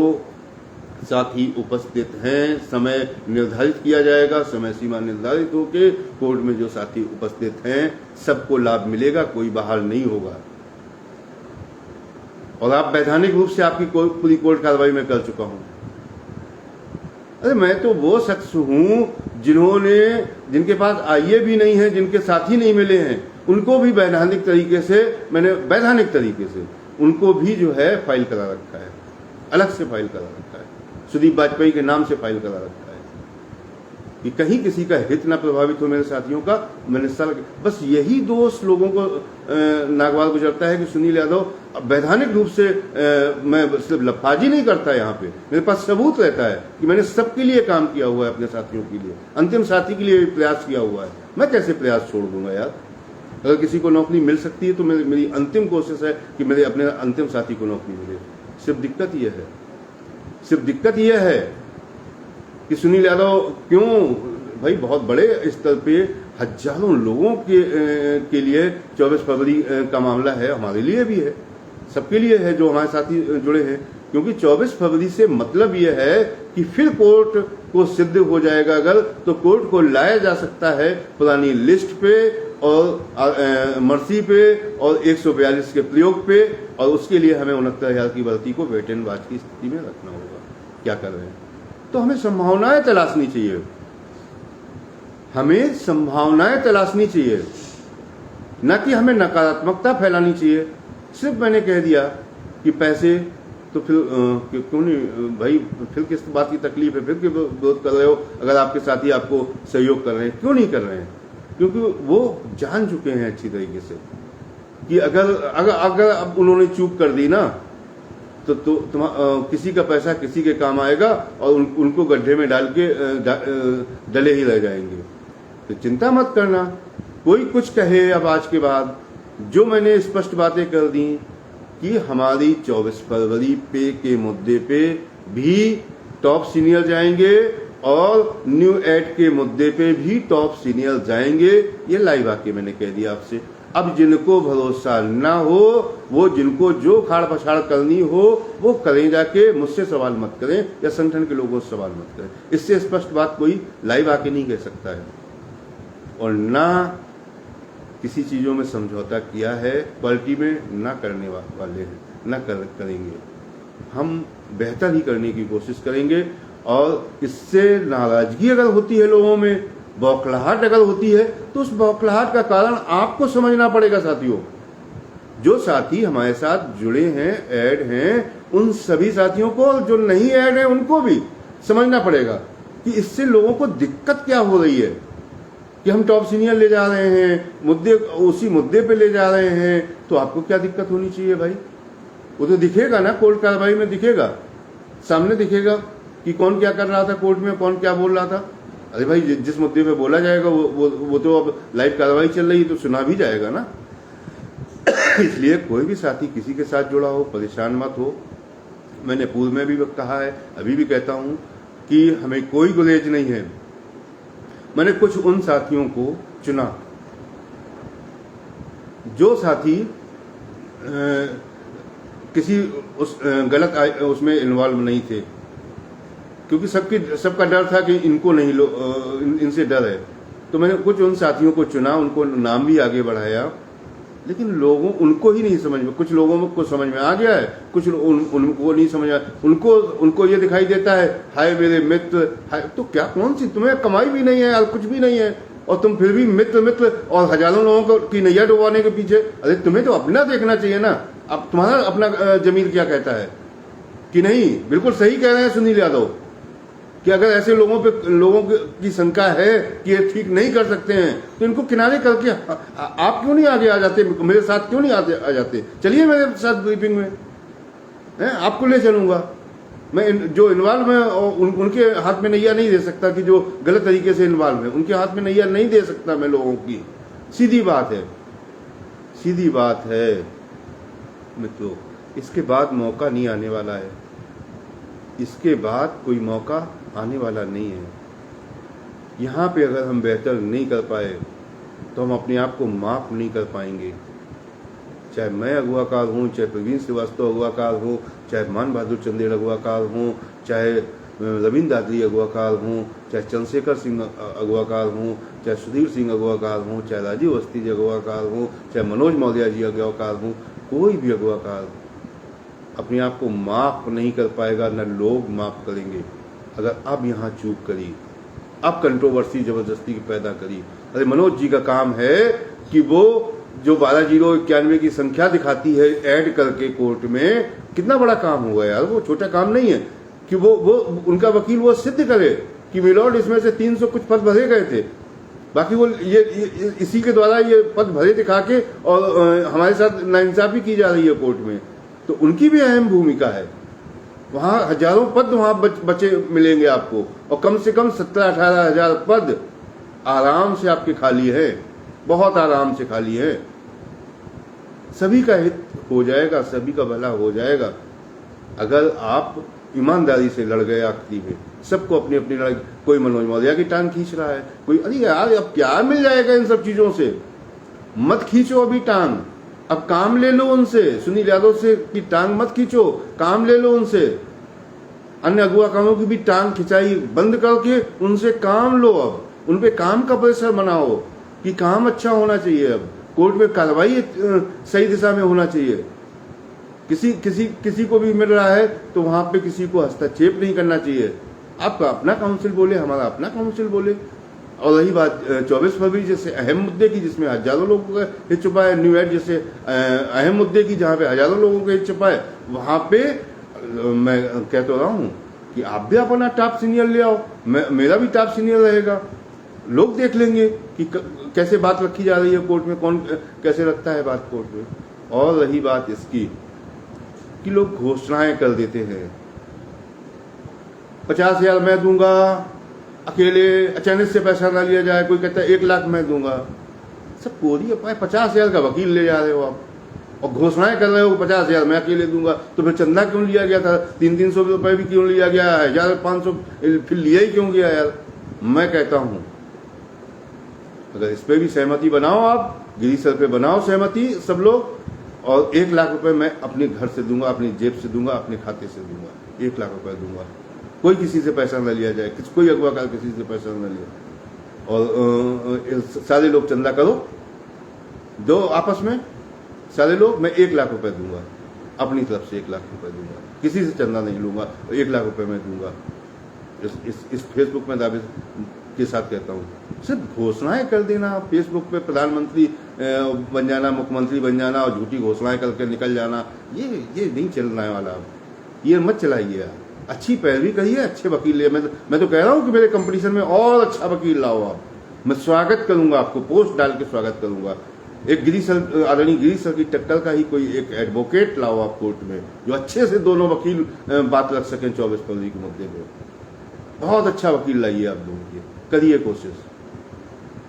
साथी उपस्थित हैं, समय निर्धारित किया जाएगा, समय सीमा निर्धारित होके कोर्ट में जो साथी उपस्थित हैं सबको लाभ मिलेगा, कोई बाहर नहीं होगा। और आप वैधानिक रूप से आपकी पूरी कोर्ट कार्रवाई में कर चुका हूं। अरे मैं तो वो शख्स हूं जिनके पास आईए भी नहीं है, जिनके साथी नहीं मिले हैं, उनको भी वैधानिक तरीके से उनको भी जो है फाइल करा रखा है, अलग से फाइल करा रखा है, सुदीप वाजपेयी के नाम से फाइल करा रखा है कि कहीं किसी का हित ना प्रभावित हो मेरे साथियों का। मैंने बस यही दोष लोगों को नागवार गुजरता है कि सुनील यादव वैधानिक रूप से मैं सिर्फ लफाजी नहीं करता, यहाँ पे मेरे पास सबूत रहता है कि मैंने सबके लिए काम किया हुआ है, अपने साथियों के लिए, अंतिम साथी के लिए भी प्रयास किया हुआ है। मैं कैसे प्रयास छोड़ दूंगा यार? अगर किसी को नौकरी मिल सकती है तो मेरी अंतिम कोशिश है कि मेरे अपने अंतिम साथी को नौकरी मिले। सिर्फ दिक्कत यह है कि सुनील यादव क्यों भाई, बहुत बड़े स्तर पे हजारों लोगों के लिए 24 फरवरी का मामला है, हमारे लिए भी है, सबके लिए है जो हमारे साथी जुड़े हैं। क्योंकि 24 फरवरी से मतलब यह है कि फिर कोर्ट को सिद्ध हो जाएगा, अगर तो कोर्ट को लाया जा सकता है पुरानी लिस्ट पे और मर्सी पे और 142 के प्रयोग पे, और उसके लिए हमें 69,000 की भर्ती को वेट एंड वॉच की स्थिति में रखना होगा। क्या कर रहे हैं? तो हमें संभावनाएं तलाशनी चाहिए, न कि हमें नकारात्मकता फैलानी चाहिए। सिर्फ मैंने कह दिया कि पैसे तो फिर क्यों नहीं भाई, फिर किस बात की तकलीफ है, फिर क्यों विरोध कर रहे हो? अगर आपके साथी आपको सहयोग कर रहे हैं, क्यों नहीं कर रहे हैं? क्योंकि वो जान चुके हैं अच्छी तरीके से कि अगर अगर अगर अब उन्होंने चूक कर दी ना तो किसी का पैसा किसी के काम आएगा और उनको गड्ढे में डाल के डले ही रह जाएंगे। तो चिंता मत करना, कोई कुछ कहे अब आज के बाद, जो मैंने स्पष्ट बातें कर दी कि हमारी 24 फरवरी पे के मुद्दे पे भी टॉप सीनियर जाएंगे और न्यू एड के मुद्दे पे भी टॉप सीनियर जाएंगे। ये लाइव आके मैंने कह दिया आपसे। अब जिनको भरोसा ना हो, वो जिनको जो खाड़ पछाड़ करनी हो वो करें, जाके मुझसे सवाल मत करें या संगठन के लोगों से सवाल मत करें। इससे स्पष्ट बात कोई लाइव आके नहीं कह सकता है। और ना किसी चीजों में समझौता किया है, क्वालिटी में ना करने वाले हैं, ना करेंगे। हम बेहतर ही करने की कोशिश करेंगे। और इससे नाराजगी अगर होती है लोगों में, बौखलाहट अगर होती है, तो उस बौखलाहट का कारण आपको समझना पड़ेगा साथियों। जो साथी हमारे साथ जुड़े हैं, ऐड हैं, उन सभी साथियों को, जो नहीं ऐड हैं उनको भी समझना पड़ेगा कि इससे लोगों को दिक्कत क्या हो रही है। कि हम टॉप सीनियर ले जा रहे हैं, मुद्दे उसी मुद्दे पे ले जा रहे हैं, तो आपको क्या दिक्कत होनी चाहिए भाई? वो तो दिखेगा ना, कोर्ट कार्रवाई में दिखेगा, सामने दिखेगा कि कौन क्या कर रहा था कोर्ट में, कौन क्या बोल रहा था। अरे भाई जिस मुद्दे पे बोला जाएगा वो तो अब लाइव कार्रवाई चल रही है, तो सुना भी जाएगा ना। इसलिए कोई भी साथी किसी के साथ जुड़ा हो, परेशान मत हो। मैंने पूर्व में भी कहा है, अभी भी कहता हूं कि हमें कोई गुरेज नहीं है। मैंने कुछ उन साथियों को चुना जो साथी किसी गलत उसमें इन्वॉल्व नहीं थे, क्योंकि सबका डर था कि इनको नहीं इनसे डर है। तो मैंने कुछ उन साथियों को चुना, उनको नाम भी आगे बढ़ाया, लेकिन लोगों उनको ही नहीं समझ में, कुछ लोगों को समझ में आ गया है, कुछ उनको नहीं समझ आया। उनको ये दिखाई देता है, हाय मेरे मित्र, हाय, तो क्या कौन सी, तुम्हें कमाई भी नहीं है और कुछ भी नहीं है, और तुम फिर भी मित्र और हजारों लोगों की नैया डुबाने के पीछे। अरे तुम्हें तो अपना देखना चाहिए ना। अब तुम्हारा अपना जमीर क्या कहता है कि नहीं? बिल्कुल सही कह रहे हैं सुनील यादव कि अगर ऐसे लोगों की शंका है कि ये ठीक नहीं कर सकते हैं, तो इनको किनारे करके आप क्यों नहीं आगे आ जाते, मेरे साथ क्यों नहीं आ जाते? चलिए मेरे साथ ब्रीफिंग में, आपको ले चलूंगा। मैं जो इन्वॉल्व है उनके हाथ में नैया नहीं दे सकता, कि जो गलत तरीके से इन्वॉल्व है उनके हाथ में नैया नहीं दे सकता मैं लोगों की। सीधी बात है, सीधी बात है मित्रों। इसके बाद मौका नहीं आने वाला है, इसके बाद कोई मौका आने वाला नहीं है। यहाँ पे अगर हम बेहतर नहीं कर पाए तो हम अपने आप को माफ नहीं कर पाएंगे। चाहे मैं अगुवाकार हूँ, चाहे प्रवीण श्रीवास्तव अगुवाकार हो, चाहे मान बहादुर चंदेल अगुवाकार हूँ, चाहे रविंद्र दादरी अगुवाकार हूँ, चाहे चंद्रशेखर सिंह अगुवाकार हूँ, चाहे सुधीर सिंह अगुवाकार हूँ, चाहे राजीव अवस्थी जी अगुवाकार हूँ, चाहे मनोज मौर्य जी अगुवाकार हूँ, कोई भी अगुवाकार अपने आप को माफ नहीं कर पाएगा, न लोग माफ करेंगे। अगर अब यहाँ चूक करी, अब कंट्रोवर्सी जबरदस्ती पैदा करी। अरे मनोज जी का काम है कि वो जो 12091 की संख्या दिखाती है ऐड करके कोर्ट में, कितना बड़ा काम हुआ यार, वो छोटा काम नहीं है कि वो उनका वकील वो सिद्ध करे कि मिलोड इसमें से 300 कुछ पद भरे गए थे, बाकी वो ये इसी के द्वारा ये पद भरे दिखा के और हमारे साथ नाइंसाफी की जा रही है कोर्ट में। तो उनकी भी अहम भूमिका है। वहां हजारों पद वहां बचे मिलेंगे आपको, और कम से कम 17-18 हजार पद आराम से आपके खाली है, बहुत आराम से खाली है। सभी का हित हो जाएगा, सभी का भला हो जाएगा अगर आप ईमानदारी से लड़ गए आखिरी में। सबको अपनी अपनी लड़ाई, कोई मनोज मौर्य की टांग खींच रहा है, कोई अरे यार अब क्या मिल जाएगा इन सब चीजों से, मत खींचो अभी टांग, अब काम ले लो उनसे, सुनील यादव से की टांग मत खींचो, काम ले लो उनसे। अन्य अगुवाकारों की भी टांग खिंचाई बंद करके उनसे काम लो, अब उन पे काम का प्रेशर बनाओ कि काम अच्छा होना चाहिए, अब कोर्ट में कार्रवाई सही दिशा में होना चाहिए। किसी को भी मिल रहा है तो वहां पे किसी को हस्तक्षेप नहीं करना चाहिए। आपका अपना काउंसिल बोले, हमारा अपना काउंसिल बोले। और रही बात 24 फरवरी जैसे अहम मुद्दे की, जिसमें हजारों लोगों का हित छुपा है, न्यू एड जैसे अहम मुद्दे की जहां पे हजारों लोगों का हित छुपा है, वहां पे मैं कह तो रहा हूं कि आप भी अपना टॉप सीनियर ले आओ, मेरा भी टॉप सीनियर रहेगा। लोग देख लेंगे कि कैसे बात रखी जा रही है कोर्ट में, कौन कैसे रखता है बात कोर्ट में। और रही बात इसकी कि लोग घोषणाएं कर देते हैं, 50,000 मैं दूंगा अकेले, अचानक से पैसा ना लिया जाए, कोई कहता है 1 लाख मैं दूंगा। सब पूरी अपाय, 50,000 का वकील ले जा रहे हो आप और घोषणाएं कर रहे हो 50,000 मैं अकेले दूंगा। तो फिर चंदा क्यों लिया गया था? 300-300 रुपए भी क्यों लिया गया? 1,500 फिर लिया ही क्यों गया यार? मैं कहता हूं अगर इस पे भी सहमति बनाओ, आप गिरी सर पे बनाओ सहमति सब लोग, और 1 लाख रुपए मैं अपने घर से दूंगा, अपनी जेब से दूंगा, अपने खाते से दूंगा, 1 लाख रुपए दूंगा। कोई किसी से पैसा न लिया जाए, कोई अगवाकार किसी से पैसा न लिया, और सारे लोग चंदा करो, दो आपस में सारे लोग, मैं 1 लाख रुपए दूंगा, अपनी तरफ से 1 लाख रुपए दूंगा, किसी से चंदा नहीं लूंगा, 1 लाख रुपए मैं दूंगा। इस फेसबुक में दावे के साथ कहता हूँ, सिर्फ घोषणाएं कर देना, फेसबुक पे प्रधानमंत्री बन जाना, मुख्यमंत्री बन जाना और झूठी घोषणाएं करके निकल जाना, ये नहीं चलने वाला। ये मत चलाइए, अच्छी पैरवी करिए, अच्छे वकील ले। मैं तो कह रहा हूँ कि मेरे कंपटीशन में और अच्छा वकील लाओ आप, मैं स्वागत करूंगा, आपको पोस्ट डाल के स्वागत करूंगा। एक गिरी सर, आदरणीय गिरी सर की टक्कर का ही कोई एक एडवोकेट लाओ आप कोर्ट में, जो अच्छे से दोनों वकील बात रख सकें 24 फरवरी के मुद्दे पे। बहुत अच्छा वकील लाइए आप लोग, करिए कोशिश,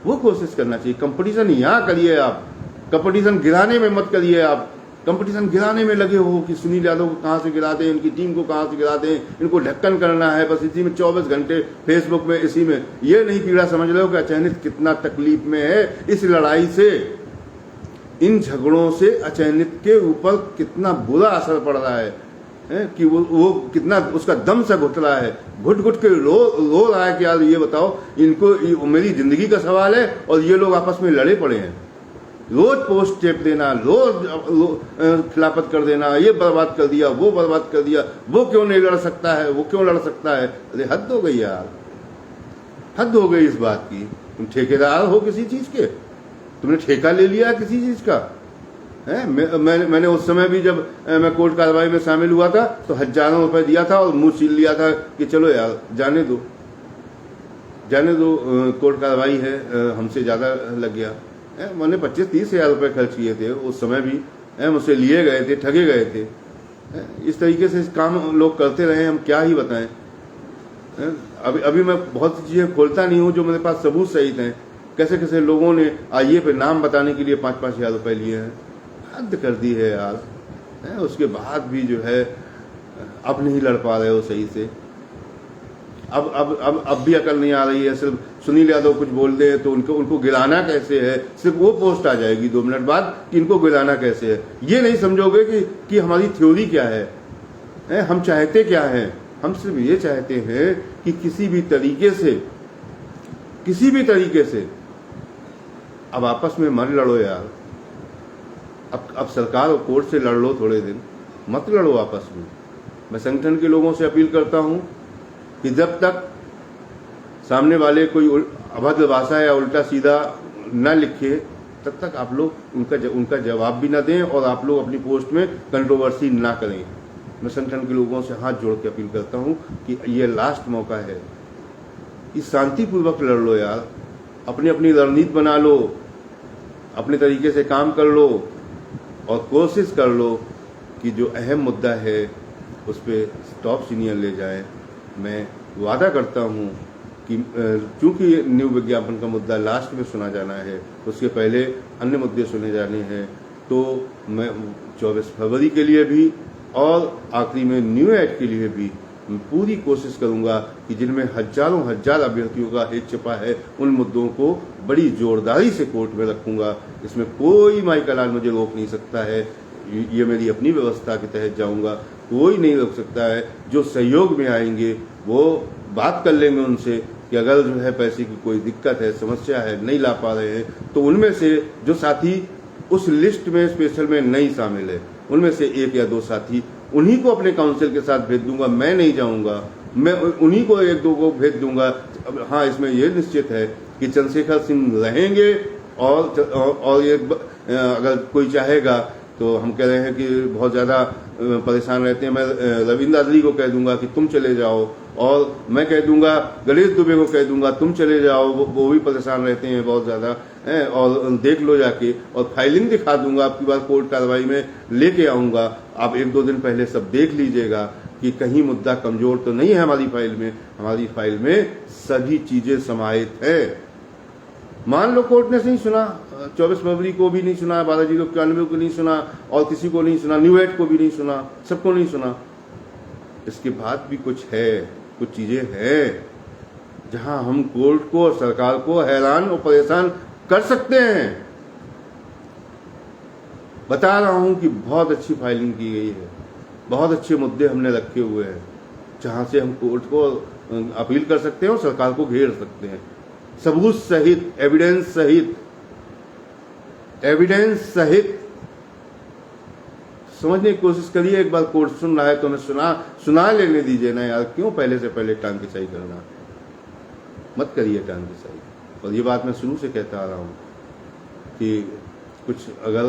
वो कोशिश करना चाहिए। कंपटीशन यहाँ करिए आप, कंपटीशन गिराने में मत करिए आप। कंपटीशन गिराने में लगे हो कि सुनील यादव को कहाँ से गिरा दें, इनकी टीम को कहाँ से गिरा दें, इनको ढक्कन करना है, बस इसी में 24 घंटे फेसबुक में, इसी में। ये नहीं पीड़ा समझ रहे हो कि अचयनित कितना तकलीफ में है इस लड़ाई से, इन झगड़ों से अचयनित के ऊपर कितना बुरा असर पड़ रहा है कि वो कितना उसका दम सा घुट रहा है, घुट घुट के रो रहा है कि यार ये बताओ, इनको मेरी जिंदगी का सवाल है और ये लोग आपस में लड़े पड़े हैं। रोज पोस्ट टेप देना, रोज खिलाफत कर देना, ये बर्बाद कर दिया, वो बर्बाद कर दिया, वो क्यों नहीं लड़ सकता है, वो क्यों लड़ सकता है। अरे हद हो गई यार, हद हो गई इस बात की। तुम ठेकेदार हो किसी चीज के, तुमने ठेका ले लिया किसी चीज का है। मैंने उस समय भी जब मैं कोर्ट कार्रवाई में शामिल हुआ था तो हजारों रुपए दिया था और मुंह सील लिया था कि चलो यार जाने दो, कोर्ट कार्रवाई है, हमसे ज्यादा लग गया। मैंने 25-30 हजार रुपए खर्च किए थे उस समय भी, मुझसे लिए गए थे, ठगे गए थे। इस तरीके से काम लोग करते रहे, हम क्या ही बताएं। अभी मैं बहुत सी चीजें खोलता नहीं हूँ जो मेरे पास सबूत सहित हैं, कैसे कैसे लोगों ने आइए पे नाम बताने के लिए 5-5 हजार रुपए लिए हैं। हद कर दी है यार। उसके बाद भी जो है अब नहीं लड़ पा रहे हो सही से। अब भी अकल नहीं आ रही है। सिर्फ सुनील यादव कुछ बोल दे तो उनको गिराना कैसे है, सिर्फ वो पोस्ट आ जाएगी 2 मिनट बाद कि इनको गिराना कैसे है। ये नहीं समझोगे कि हमारी थ्योरी क्या है, हम चाहते क्या हैं। हम सिर्फ ये चाहते हैं कि किसी भी तरीके से अब आपस में मत लड़ो यार। अब सरकार और कोर्ट से लड़ लो, थोड़े दिन मत लड़ो आपस में। मैं संगठन के लोगों से अपील करता हूं कि जब तक सामने वाले कोई अभद्र भाषा या उल्टा सीधा न लिखे, तब तक आप लोग उनका जवाब भी ना दें और आप लोग अपनी पोस्ट में कंट्रोवर्सी ना करें। मैं संगठन के लोगों से हाथ जोड़ के अपील करता हूं कि ये लास्ट मौका है, इस शांतिपूर्वक लड़ लो यार। अपनी रणनीति बना लो, अपने तरीके से काम कर लो और कोशिश कर लो कि जो अहम मुद्दा है उस पर टॉप सीनियर ले जाए। मैं वादा करता हूं कि चूंकि न्यू विज्ञापन का मुद्दा लास्ट में सुना जाना है, उसके पहले अन्य मुद्दे सुने जाने हैं, तो मैं 24 फरवरी के लिए भी और आखिरी में न्यू एड के लिए भी पूरी कोशिश करूंगा कि जिनमें हजार अभ्यर्थियों का हित छिपा है, उन मुद्दों को बड़ी जोरदारी से कोर्ट में रखूंगा। इसमें कोई माइकल लाल मुझे रोक नहीं सकता है। ये मेरी अपनी व्यवस्था के तहत जाऊंगा, कोई नहीं रोक सकता है। जो सहयोग में आएंगे वो बात कर लेंगे उनसे कि अगर जो है पैसे की कोई दिक्कत है, समस्या है, नहीं ला पा रहे हैं, तो उनमें से जो साथी उस लिस्ट में स्पेशल में नहीं शामिल है, उनमें से 1 या 2 साथी, उन्हीं को अपने काउंसिल के साथ भेज दूंगा। मैं नहीं जाऊंगा, मैं उन्हीं को 1-2 को भेज दूंगा। हाँ, इसमें यह निश्चित है कि चंद्रशेखर सिंह रहेंगे और ये अगर कोई चाहेगा तो हम कह रहे हैं कि बहुत ज़्यादा परेशान रहते हैं। मैं रविंद्र अदली को कह दूंगा कि तुम चले जाओ, और मैं कह दूंगा गणेश दुबे को कह दूंगा तुम चले जाओ, वो भी परेशान रहते हैं बहुत ज़्यादा। और देख लो जाके, और फाइलिंग दिखा दूंगा आपकी बार कोर्ट कार्रवाई में लेके आऊँगा। आप 1-2 दिन पहले सब देख लीजिएगा कि कहीं मुद्दा कमज़ोर तो नहीं है हमारी फाइल में। हमारी फाइल में सभी चीज़ें समाहित है। मान लो कोर्ट ने नहीं सुना, 24 फरवरी को भी नहीं सुना, 12/091 को नहीं सुना, और किसी को नहीं सुना, न्यू एड को भी नहीं सुना, सबको नहीं सुना। इसके बाद भी कुछ है, कुछ चीजें हैं जहां हम कोर्ट को और सरकार को हैरान और परेशान कर सकते हैं। बता रहा हूं कि बहुत अच्छी फाइलिंग की गई है, बहुत अच्छे मुद्दे हमने रखे हुए हैं जहां से हम कोर्ट को अपील कर सकते हैं और सरकार को घेर सकते हैं, सबूत सहित, एविडेंस सहित। समझने की कोशिश करिए। एक बार कोर्ट सुन रहा है तो हमें सुना लेने दीजिए ना यार। क्यों पहले से पहले टांग खिंचाई करना? मत करिए टांग खिंचाई। और ये बात मैं शुरू से कहता आ रहा हूँ कि कुछ अगर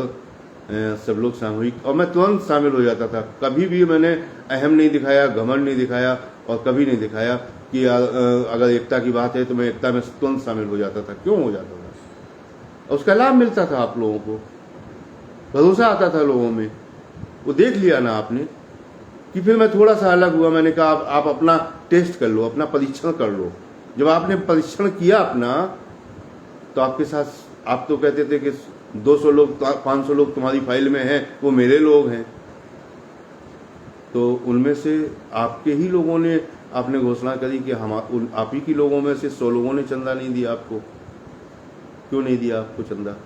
सब लोग सामूहिक, और मैं तुरंत शामिल हो जाता था। कभी भी मैंने अहम नहीं दिखाया, घमंड नहीं दिखाया, और कभी नहीं दिखाया कि अगर एकता की बात है तो मैं एकता में तुरंत शामिल हो जाता था। क्यों हो जाता था? और उसका लाभ मिलता था आप लोगों को, भरोसा आता था लोगों में। वो देख लिया ना आपने कि फिर मैं थोड़ा सा अलग हुआ। मैंने कहा आप अपना टेस्ट कर लो, अपना परीक्षण कर लो। जब आपने परीक्षण किया अपना, तो आपके साथ, आप तो कहते थे कि 200 लोग 500 लोग तुम्हारी फाइल में हैं, वो मेरे लोग हैं। तो उनमें से आपके ही लोगों ने, आपने घोषणा करी कि हम आप ही के लोगों में से 100 लोगों ने चंदा नहीं दिया आपको। क्यों नहीं दिया आपको चंदा?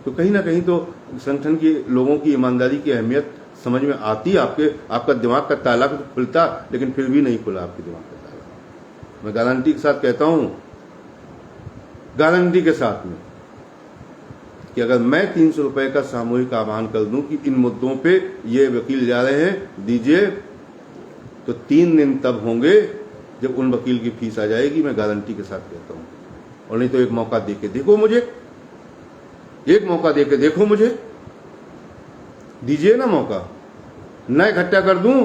तो कहीं ना कहीं तो संगठन के लोगों की ईमानदारी की अहमियत समझ में आती। आपका दिमाग का ताला तो खुलता, लेकिन फिर भी नहीं खुला आपके दिमाग का ताला। मैं गारंटी के साथ कहता हूं, गारंटी के साथ में, कि अगर मैं 300 रुपए का सामूहिक आह्वान कर दूं कि इन मुद्दों पे ये वकील जा रहे हैं, दीजिए, तो 3 दिन तब होंगे जब उन वकील की फीस आ जाएगी। मैं गारंटी के साथ कहता हूं। और नहीं तो एक मौका देके देखो मुझे, एक मौका देके देखो मुझे, दीजिए ना मौका। न इकट्ठा कर दूं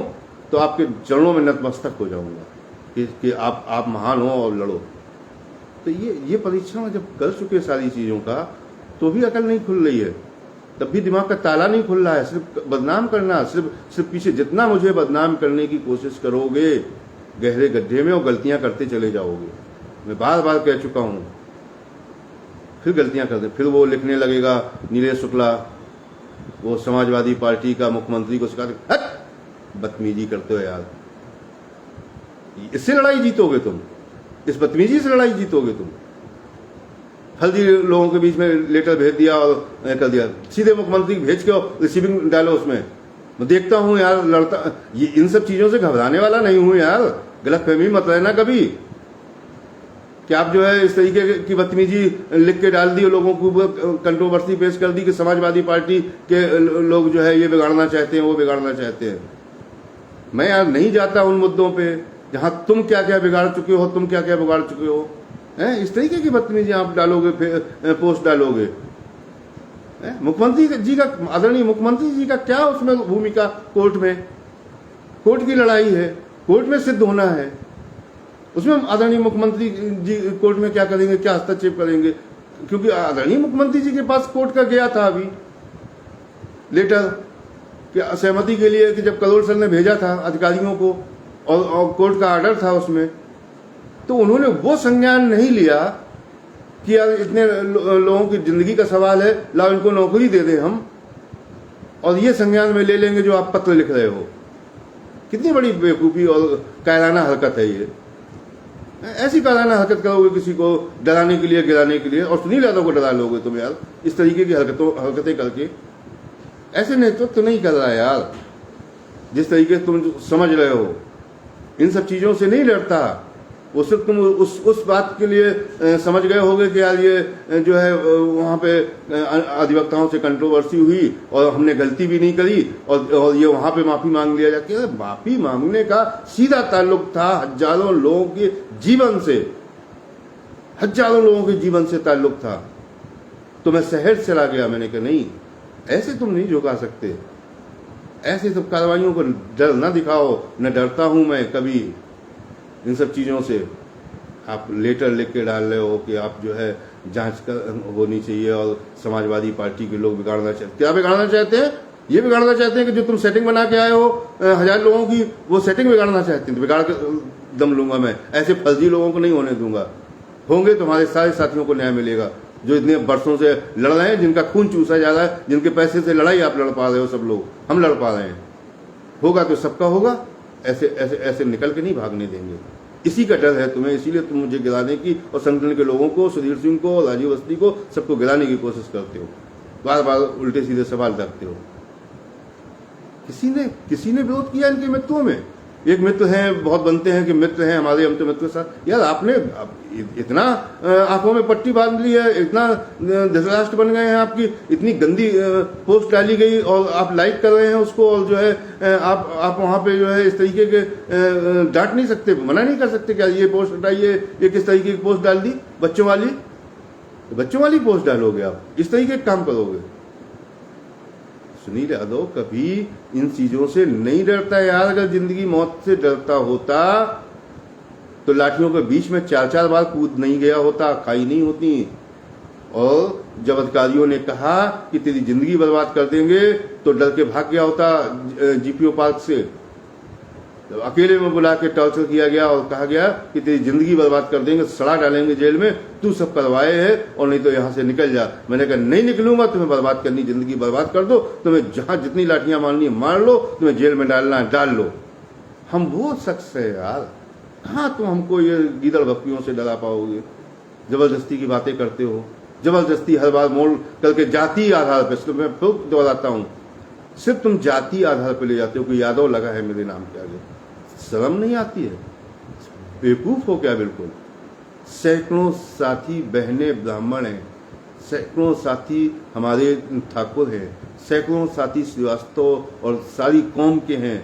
तो आपके चरणों में नतमस्तक हो जाऊंगा कि आप महान हो और लड़ो। तो ये परीक्षण जब कर चुके सारी चीजों का, तो भी अकल नहीं खुल रही है, तब भी दिमाग का ताला नहीं खुल रहा है। सिर्फ बदनाम करना, सिर्फ पीछे, जितना मुझे बदनाम करने की कोशिश करोगे गहरे गड्ढे में, और गलतियां करते चले जाओगे। मैं बार बार कह चुका हूं, फिर गलतियां कर दे। फिर वो लिखने लगेगा, नीलेश शुक्ला वो समाजवादी पार्टी का मुख्यमंत्री को सिखाते, बदतमीजी करते हो यार। इससे लड़ाई जीतोगे तुम, इस बदतमीजी से लड़ाई जीतोगे तुम। फर्जी लोगों के बीच में लेटर भेज दिया और कर दिया, सीधे मुख्यमंत्री भेज के रिसीविंग डालो उसमें। मैं देखता हूं यार, लड़ता, ये इन सब चीजों से घबराने वाला नहीं हूं यार। गलतफहमी मत रहना कभी कि आप जो है इस तरीके की बदतमीजी लिख के डाल दी, लोगों को कंट्रोवर्सी पेश कर दी कि समाजवादी पार्टी के लोग जो है ये बिगाड़ना चाहते हैं, वो बिगाड़ना चाहते हैं। मैं यार नहीं जाता उन मुद्दों पे जहां तुम क्या क्या बिगाड़ चुके हो, तुम क्या क्या बिगाड़ चुके हो। इस तरीके की बदतमीजी आप डालोगे, पोस्ट डालोगे। मुख्यमंत्री जी का, आदरणीय मुख्यमंत्री जी का क्या उसमें भूमिका? कोर्ट में, कोर्ट की लड़ाई है, कोर्ट में सिद्ध होना है। उसमें आदरणीय मुख्यमंत्री जी कोर्ट में क्या करेंगे, क्या हस्तक्षेप करेंगे? क्योंकि आदरणीय मुख्यमंत्री जी के पास कोर्ट का गया था अभी लेटर कि सहमति के लिए, कि जब करोल सर ने भेजा था अधिकारियों को और कोर्ट का ऑर्डर था उसमें, तो उन्होंने वो संज्ञान नहीं लिया कि यार इतने लोगों की जिंदगी का सवाल है, लाओ इनको नौकरी दे दें हम, और ये संज्ञान में ले लेंगे जो आप पत्र लिख रहे हो। कितनी बड़ी बेवकूफ़ी और कायराना हरकत है ये। ऐसी कायराना हरकत करोगे किसी को डराने के लिए, गिराने के लिए, और सुनील यादव को डरा लोगे तुम यार इस तरीके की हरकतें करके। ऐसे नेतृत्व तो नहीं कर रहा है यार, जिस तरीके तुम समझ रहे हो। इन सब चीजों से नहीं लड़ता वो। सिर्फ तुम उस बात के लिए समझ गए होगे कि यार ये जो है वहां पे अधिवक्ताओं से कंट्रोवर्सी हुई और हमने गलती भी नहीं करी, और ये वहां पे माफी मांग लिया जाके। माफी मांगने का सीधा ताल्लुक था हजारों लोगों के जीवन से, हजारों लोगों के जीवन से ताल्लुक था। तो मैं शहर चला गया, मैंने कहा नहीं, ऐसे तुम नहीं झुका सकते। ऐसे सब कार्रवाइयों को डर ना दिखाओ। न डरता हूं मैं कभी इन सब चीज़ों से। आप लेटर लिख के डाल रहे हो कि आप जो है जांच कर होनी चाहिए और समाजवादी पार्टी के लोग बिगाड़ना चाहते। क्या बिगाड़ना चाहते हैं? ये बिगाड़ना चाहते हैं कि जो तुम सेटिंग बना के आए हो 1000 लोगों की, वो सेटिंग बिगाड़ना चाहते हैं। तो बिगाड़ के दम लूंगा मैं। ऐसे फर्जी लोगों को नहीं होने दूंगा। होंगे तो हमारे सारे साथियों को न्याय मिलेगा जो इतने वर्षों से लड़ रहे हैं, जिनका खून चूसा जा रहा है, जिनके पैसे से लड़ाई आप लड़ पा रहे हो। सब लोग हम लड़ पा रहे हैं। होगा तो सबका होगा। ऐसे ऐसे ऐसे निकल के नहीं भागने देंगे। इसी का डर है तुम्हें, इसीलिए तुम मुझे गिराने की और संगठन के लोगों को, सुधीर सिंह को, राजीव अवस्थी को, सबको गिराने की कोशिश करते हो। बार बार उल्टे सीधे सवाल रखते हो। किसी ने विरोध किया इनके मित्रों में? एक मित्र हैं, बहुत बनते हैं कि मित्र हैं हमारे, हम तो मित्र के साथ। यार आपने इतना आंखों में पट्टी बांध ली है, इतना धृतराष्ट्र बन गए हैं, आपकी इतनी गंदी पोस्ट डाली गई और आप लाइक कर रहे हैं उसको, और जो है आप वहां पे जो है इस तरीके के डांट नहीं सकते, मना नहीं कर सकते क्या ये पोस्ट हटाइए, ये किस तरीके की पोस्ट डाल दी? बच्चों वाली पोस्ट डालोगे आप? इस तरीके के काम करोगे? सुनील यादव कभी इन चीजों से नहीं डरता यार। अगर जिंदगी मौत से डरता होता तो लाठियों के बीच में 4-4 बार कूद नहीं गया होता, खाई नहीं होती। और जब अधिकारियों ने कहा कि तेरी जिंदगी बर्बाद कर देंगे तो डर के भाग गया होता जीपीओ पार्क से। जब अकेले में बुला के टॉर्चर किया गया और कहा गया कि तेरी जिंदगी बर्बाद कर देंगे, सड़ा डालेंगे जेल में, तू सब करवाए है और नहीं तो यहां से निकल जा। मैंने कहा नहीं निकलूंगा, तुम्हें बर्बाद करनी, जिंदगी बर्बाद कर दो, तुम्हें जहां जितनी लाठियां मारनी है मार लो, तुम्हें जेल में डालना है डाल लो। हम वो शख्स है यार। कहाँ तुम हमको ये गीदड़ बकरियों से डरा पाओगे? जबरदस्ती की बातें करते हो, जबरदस्ती हर बार मोड़ करके जाति आधार पर। मैं फिर दोहराता हूं, सिर्फ तुम जाति आधार पर ले जाते हो कि यादव लगा है मेरे नाम के आगे। शर्म नहीं आती है? बेवकूफ हो क्या? बिल्कुल। सैकड़ों साथी बहनें ब्राह्मण हैं, सैकड़ों साथी हमारे ठाकुर हैं, सैकड़ों साथी श्रीवास्तव और सारी कौम के हैं।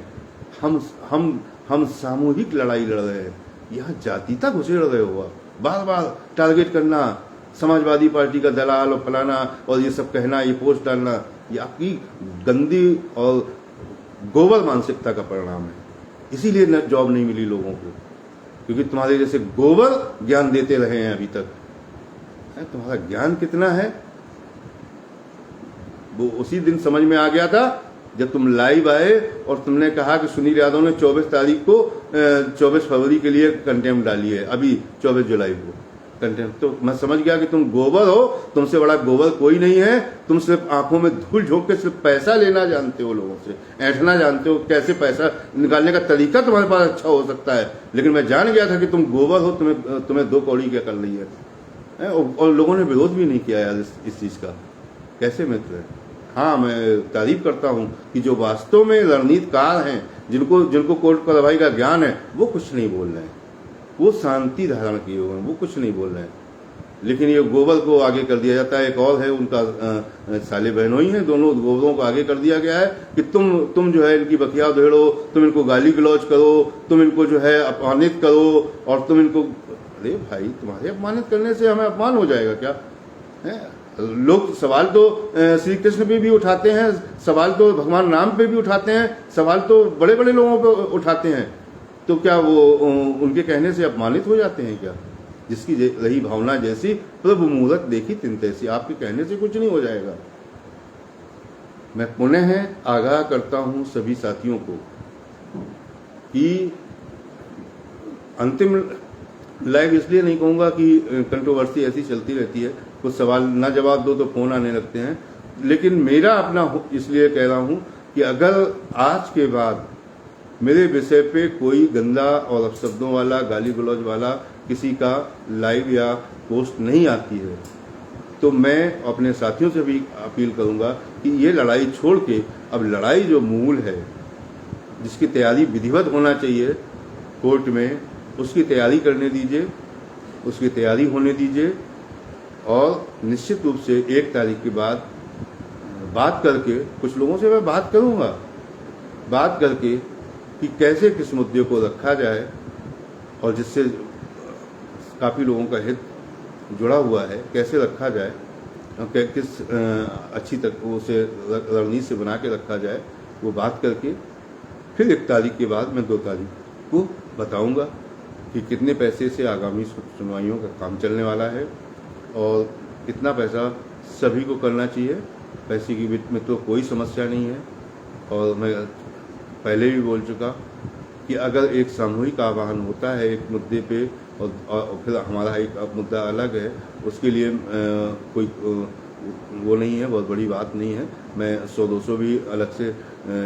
हम सामूहिक लड़ाई लड़ रहे हैं। यहाँ जातीता घुसेड़ रहे हो आप। बार बार टारगेट करना, समाजवादी पार्टी का दलाल और फलाना और ये सब कहना, ये पोस्ट डालना, ये आपकी गंदी और गोबर मानसिकता का परिणाम है। इसीलिए न जॉब नहीं मिली लोगों को, क्योंकि तुम्हारे जैसे गोबर ज्ञान देते रहे हैं अभी तक। तुम्हारा ज्ञान कितना है वो उसी दिन समझ में आ गया था जब तुम लाइव आए और तुमने कहा कि सुनील यादव ने 24 तारीख को 24 फरवरी के लिए कंटेम्प्ट डाली है, अभी 24 जुलाई को कंटेम्प्ट। तो मैं समझ गया कि तुम गोबर हो, तुमसे बड़ा गोबर कोई नहीं है। तुम सिर्फ आंखों में धूल झोंक के सिर्फ पैसा लेना जानते हो, लोगों से ऐंठना जानते हो, कैसे पैसा निकालने का तरीका तुम्हारे पास अच्छा हो सकता है। लेकिन मैं जान गया था कि तुम गोबर हो, तुम्हें 2 कौड़ी क्या कर रही है। और लोगों ने विरोध भी नहीं किया यार इस चीज का। कैसे मित्र है? हाँ, मैं तारीफ करता हूं कि जो वास्तव में रणनीतिकार हैं, जिनको कोर्ट कार्रवाई का ज्ञान है, वो कुछ नहीं बोल रहे हैं। वो शांति धारण किए हुए हैं, वो कुछ नहीं बोल रहे हैं। लेकिन ये गोबर को आगे कर दिया जाता है। एक और है उनका साले बहनों ही हैं, दोनों गोबरों को आगे कर दिया गया है कि तुम जो है इनकी बखिया उधेड़ो, तुम इनको गाली गलौज करो, तुम इनको जो है अपमानित करो और तुम इनको। अरे भाई, तुम्हारे अपमानित करने से हमें अपमान हो जाएगा क्या है? लोग सवाल तो श्री कृष्ण पे भी उठाते हैं, सवाल तो भगवान राम पे भी उठाते हैं, सवाल तो बड़े बड़े लोगों पे उठाते हैं। तो क्या वो उनके कहने से अपमानित हो जाते हैं क्या? जिसकी रही भावना जैसी प्रभु मूरत देखी तिन तैसी। आपके कहने से कुछ नहीं हो जाएगा। मैं पुनः आगाह करता हूं सभी साथियों को कि अंतिम लाइव इसलिए नहीं कहूंगा कि कंट्रोवर्सी ऐसी चलती रहती है, कुछ सवाल ना जवाब दो तो फोन आने लगते हैं। लेकिन मेरा अपना इसलिए कह रहा हूं कि अगर आज के बाद मेरे विषय पे कोई गंदा और अपशब्दों वाला, गाली गलौज वाला किसी का लाइव या पोस्ट नहीं आती है, तो मैं अपने साथियों से भी अपील करूंगा कि ये लड़ाई छोड़ के अब लड़ाई जो मूल है, जिसकी तैयारी विधिवत होना चाहिए कोर्ट में, उसकी तैयारी करने दीजिए, उसकी तैयारी होने दीजिए। और निश्चित रूप से 1 तारीख के बाद बात करके, कुछ लोगों से मैं बात करूंगा, बात करके कि कैसे किस मुद्दे को रखा जाए और जिससे काफ़ी लोगों का हित जुड़ा हुआ है, कैसे रखा जाए किस अच्छी तक उसे रणनीति से बना के रखा जाए, वो बात करके फिर 1 तारीख के बाद मैं 2 तारीख को बताऊंगा कि कितने पैसे से आगामी सुनवाइयों का काम चलने वाला है और कितना पैसा सभी को करना चाहिए। पैसे की बीच में तो कोई समस्या नहीं है। और मैं पहले भी बोल चुका कि अगर एक सामूहिक आह्वान होता है एक मुद्दे पे और फिर हमारा एक मुद्दा अलग है, उसके लिए कोई वो नहीं है, बहुत बड़ी बात नहीं है। मैं 100-200 भी अलग से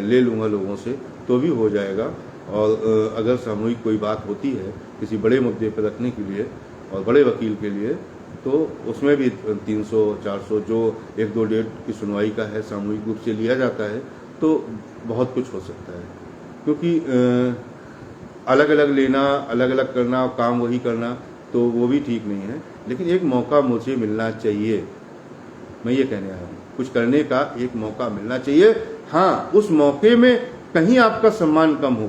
ले लूँगा लोगों से तो भी हो जाएगा। और अगर सामूहिक कोई बात होती है किसी बड़े मुद्दे पर रखने के लिए और बड़े वकील के लिए, तो उसमें भी 300-400 जो 1-2 डेट की सुनवाई का है सामूहिक रूप से लिया जाता है, तो बहुत कुछ हो सकता है। क्योंकि अलग अलग लेना, अलग अलग करना, काम वही करना, तो वो भी ठीक नहीं है। लेकिन एक मौका मुझे मिलना चाहिए, मैं ये कहने आया हूँ, कुछ करने का एक मौका मिलना चाहिए। हाँ, उस मौके में कहीं आपका सम्मान कम हो,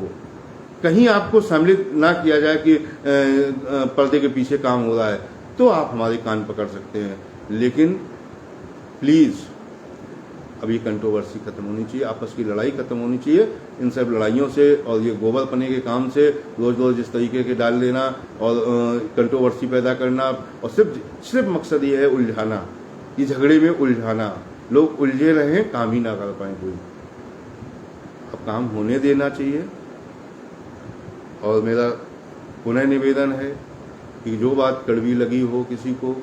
कहीं आपको सम्मिलित ना किया जाए कि पर्दे के पीछे काम हो रहा है, तो आप हमारे कान पकड़ सकते हैं। लेकिन प्लीज़ अभी कंट्रोवर्सी खत्म होनी चाहिए, आपस की लड़ाई खत्म होनी चाहिए। इन सब लड़ाइयों से और ये गोबर पने के काम से रोज रोज इस तरीके के डाल देना और कंट्रोवर्सी पैदा करना, और सिर्फ मकसद ये है उलझाना, ये झगड़े में उलझाना। लोग उलझे रहें, काम ही ना कर पाए कोई। अब काम होने देना चाहिए। और मेरा पुनः निवेदन है कि जो बात कड़वी लगी हो किसी को,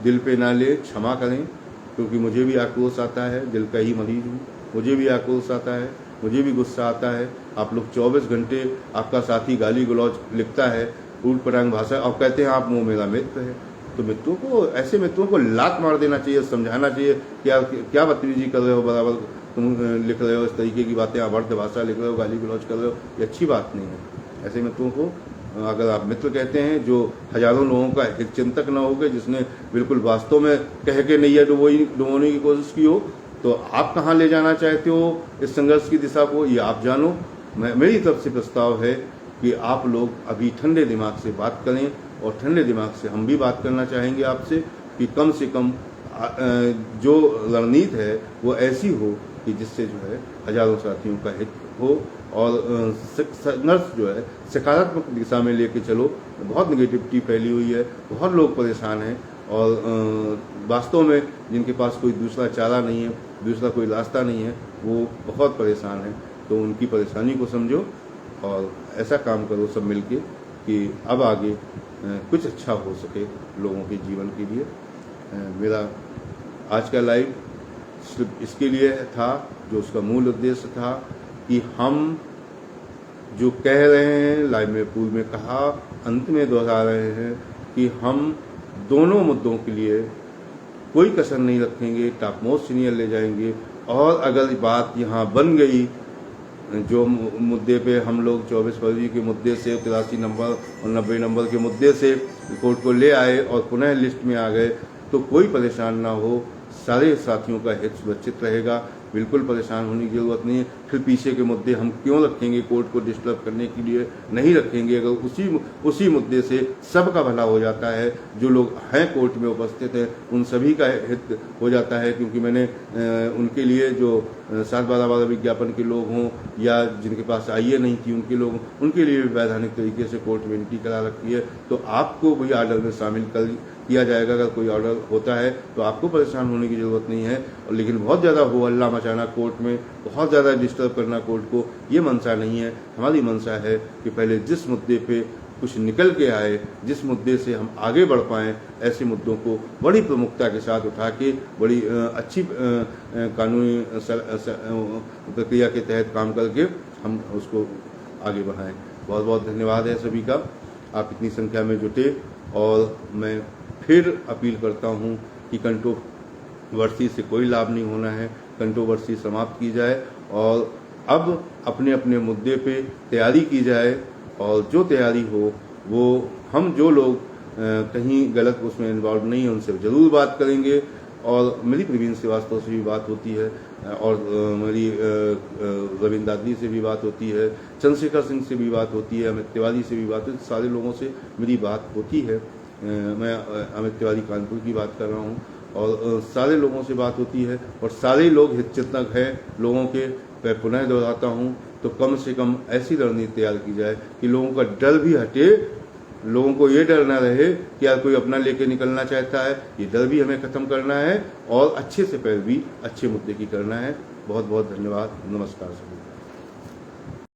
दिल पे ना ले, क्षमा करें। क्योंकि मुझे भी आक्रोश आता है, दिल का ही मरीज हूँ, मुझे भी आक्रोश आता है, मुझे भी गुस्सा आता है। आप लोग 24 घंटे आपका साथी गाली गलौज लिखता है, ऊट पटांग भाषा, और कहते हैं आप मेरा मित्र है। तो मित्रों को, ऐसे मित्रों को लात मार देना चाहिए, समझाना चाहिए कि आप क्या बदतमीजी कर रहे हो, बराबर तुम लिख रहे हो इस तरीके की बातें, अभद्र भाषा लिख रहे हो, गाली गलौज कर रहे हो, ये अच्छी बात नहीं है। ऐसे मित्रों को अगर आप मित्र कहते हैं, जो हजारों लोगों का हित चिंतक न हो गए, जिसने बिल्कुल वास्तव में कह के नैया डुबोने की कोशिश की हो, तो आप कहाँ ले जाना चाहते हो इस संघर्ष की दिशा को, ये आप जानो। मेरी तरफ से प्रस्ताव है कि आप लोग अभी ठंडे दिमाग से बात करें, और ठंडे दिमाग से हम भी बात करना चाहेंगे आपसे कि कम से कम जो रणनीति है वो ऐसी हो कि जिससे जो है हजारों साथियों का हित हो, और संघर्ष जो है सकारात्मक दिशा में लेके चलो। बहुत निगेटिविटी फैली हुई है, बहुत लोग परेशान हैं, और वास्तव में जिनके पास कोई दूसरा चारा नहीं है, दूसरा कोई रास्ता नहीं है, वो बहुत परेशान हैं। तो उनकी परेशानी को समझो और ऐसा काम करो सब मिलके कि अब आगे कुछ अच्छा हो सके लोगों के जीवन के लिए। मेरा आज का लाइव सिर्फ इसके लिए था, जो उसका मूल उद्देश्य था कि हम जो कह रहे हैं, लाइव में पूर्व में कहा, अंत में दोहरा रहे हैं कि हम दोनों मुद्दों के लिए कोई कसर नहीं रखेंगे, टॉप मोस्ट सीनियर ले जाएंगे। और अगर बात यहाँ बन गई, जो मुद्दे पे हम लोग 24 फरवरी के मुद्दे से 83 नंबर और 90 नंबर के मुद्दे से कोर्ट को ले आए और पुनः लिस्ट में आ गए, तो कोई परेशान ना हो, सारे साथियों का हित सुरक्षित रहेगा। बिल्कुल परेशान होने की जरूरत नहीं है। फिर पीछे के मुद्दे हम क्यों रखेंगे, कोर्ट को डिस्टर्ब करने के लिए नहीं रखेंगे। अगर उसी मुद्दे से सबका भला हो जाता है, जो लोग हैं कोर्ट में उपस्थित हैं उन सभी का हित हो जाता है। क्योंकि मैंने उनके लिए जो 7/12 विज्ञापन के लोग हों या जिनके पास आईए नहीं थी उनके लोग, उनके लिए भी वैधानिक तरीके से कोर्ट में एंट्री करा रखी है। तो आपको भी ऑर्डर में शामिल किया जाएगा। अगर कोई ऑर्डर होता है तो आपको परेशान होने की जरूरत नहीं है। और लेकिन बहुत ज़्यादा हो हल्ला मचाना कोर्ट में, बहुत ज़्यादा डिस्टर्ब करना कोर्ट को, ये मंशा नहीं है। हमारी मंशा है कि पहले जिस मुद्दे पे कुछ निकल के आए, जिस मुद्दे से हम आगे बढ़ पाएँ, ऐसे मुद्दों को बड़ी प्रमुखता के साथ उठा के बड़ी अच्छी कानूनी प्रक्रिया के तहत काम करके हम उसको आगे बढ़ाएं। बहुत बहुत धन्यवाद है सभी का, आप इतनी संख्या में जुटे। और मैं फिर अपील करता हूं कि कंट्रोवर्सी से कोई लाभ नहीं होना है, कंट्रोवर्सी समाप्त की जाए और अब अपने अपने मुद्दे पे तैयारी की जाए। और जो तैयारी हो वो हम जो लोग कहीं गलत उसमें इन्वॉल्व नहीं है उनसे ज़रूर बात करेंगे। और मेरी प्रवीण श्रीवास्तव से भी बात होती है, और मेरी रविंद्र दादी से भी बात होती है, चंद्रशेखर सिंह से भी बात होती है, अमित तिवारी से भी बात होती है, सारे लोगों से मेरी बात होती है। मैं अमित तिवारी कानपुर की बात कर रहा हूँ। और सारे लोगों से बात होती है और सारे लोग हितचिंतक हैं लोगों के। मैं पुनः दोहराता हूँ, तो कम से कम ऐसी रणनीति तैयार की जाए कि लोगों का डर भी हटे, लोगों को ये डर ना रहे कि यार कोई अपना लेके निकलना चाहता है। ये डर भी हमें खत्म करना है और अच्छे से पैरवी अच्छे मुद्दे की करना है। बहुत बहुत धन्यवाद। नमस्कार सभी।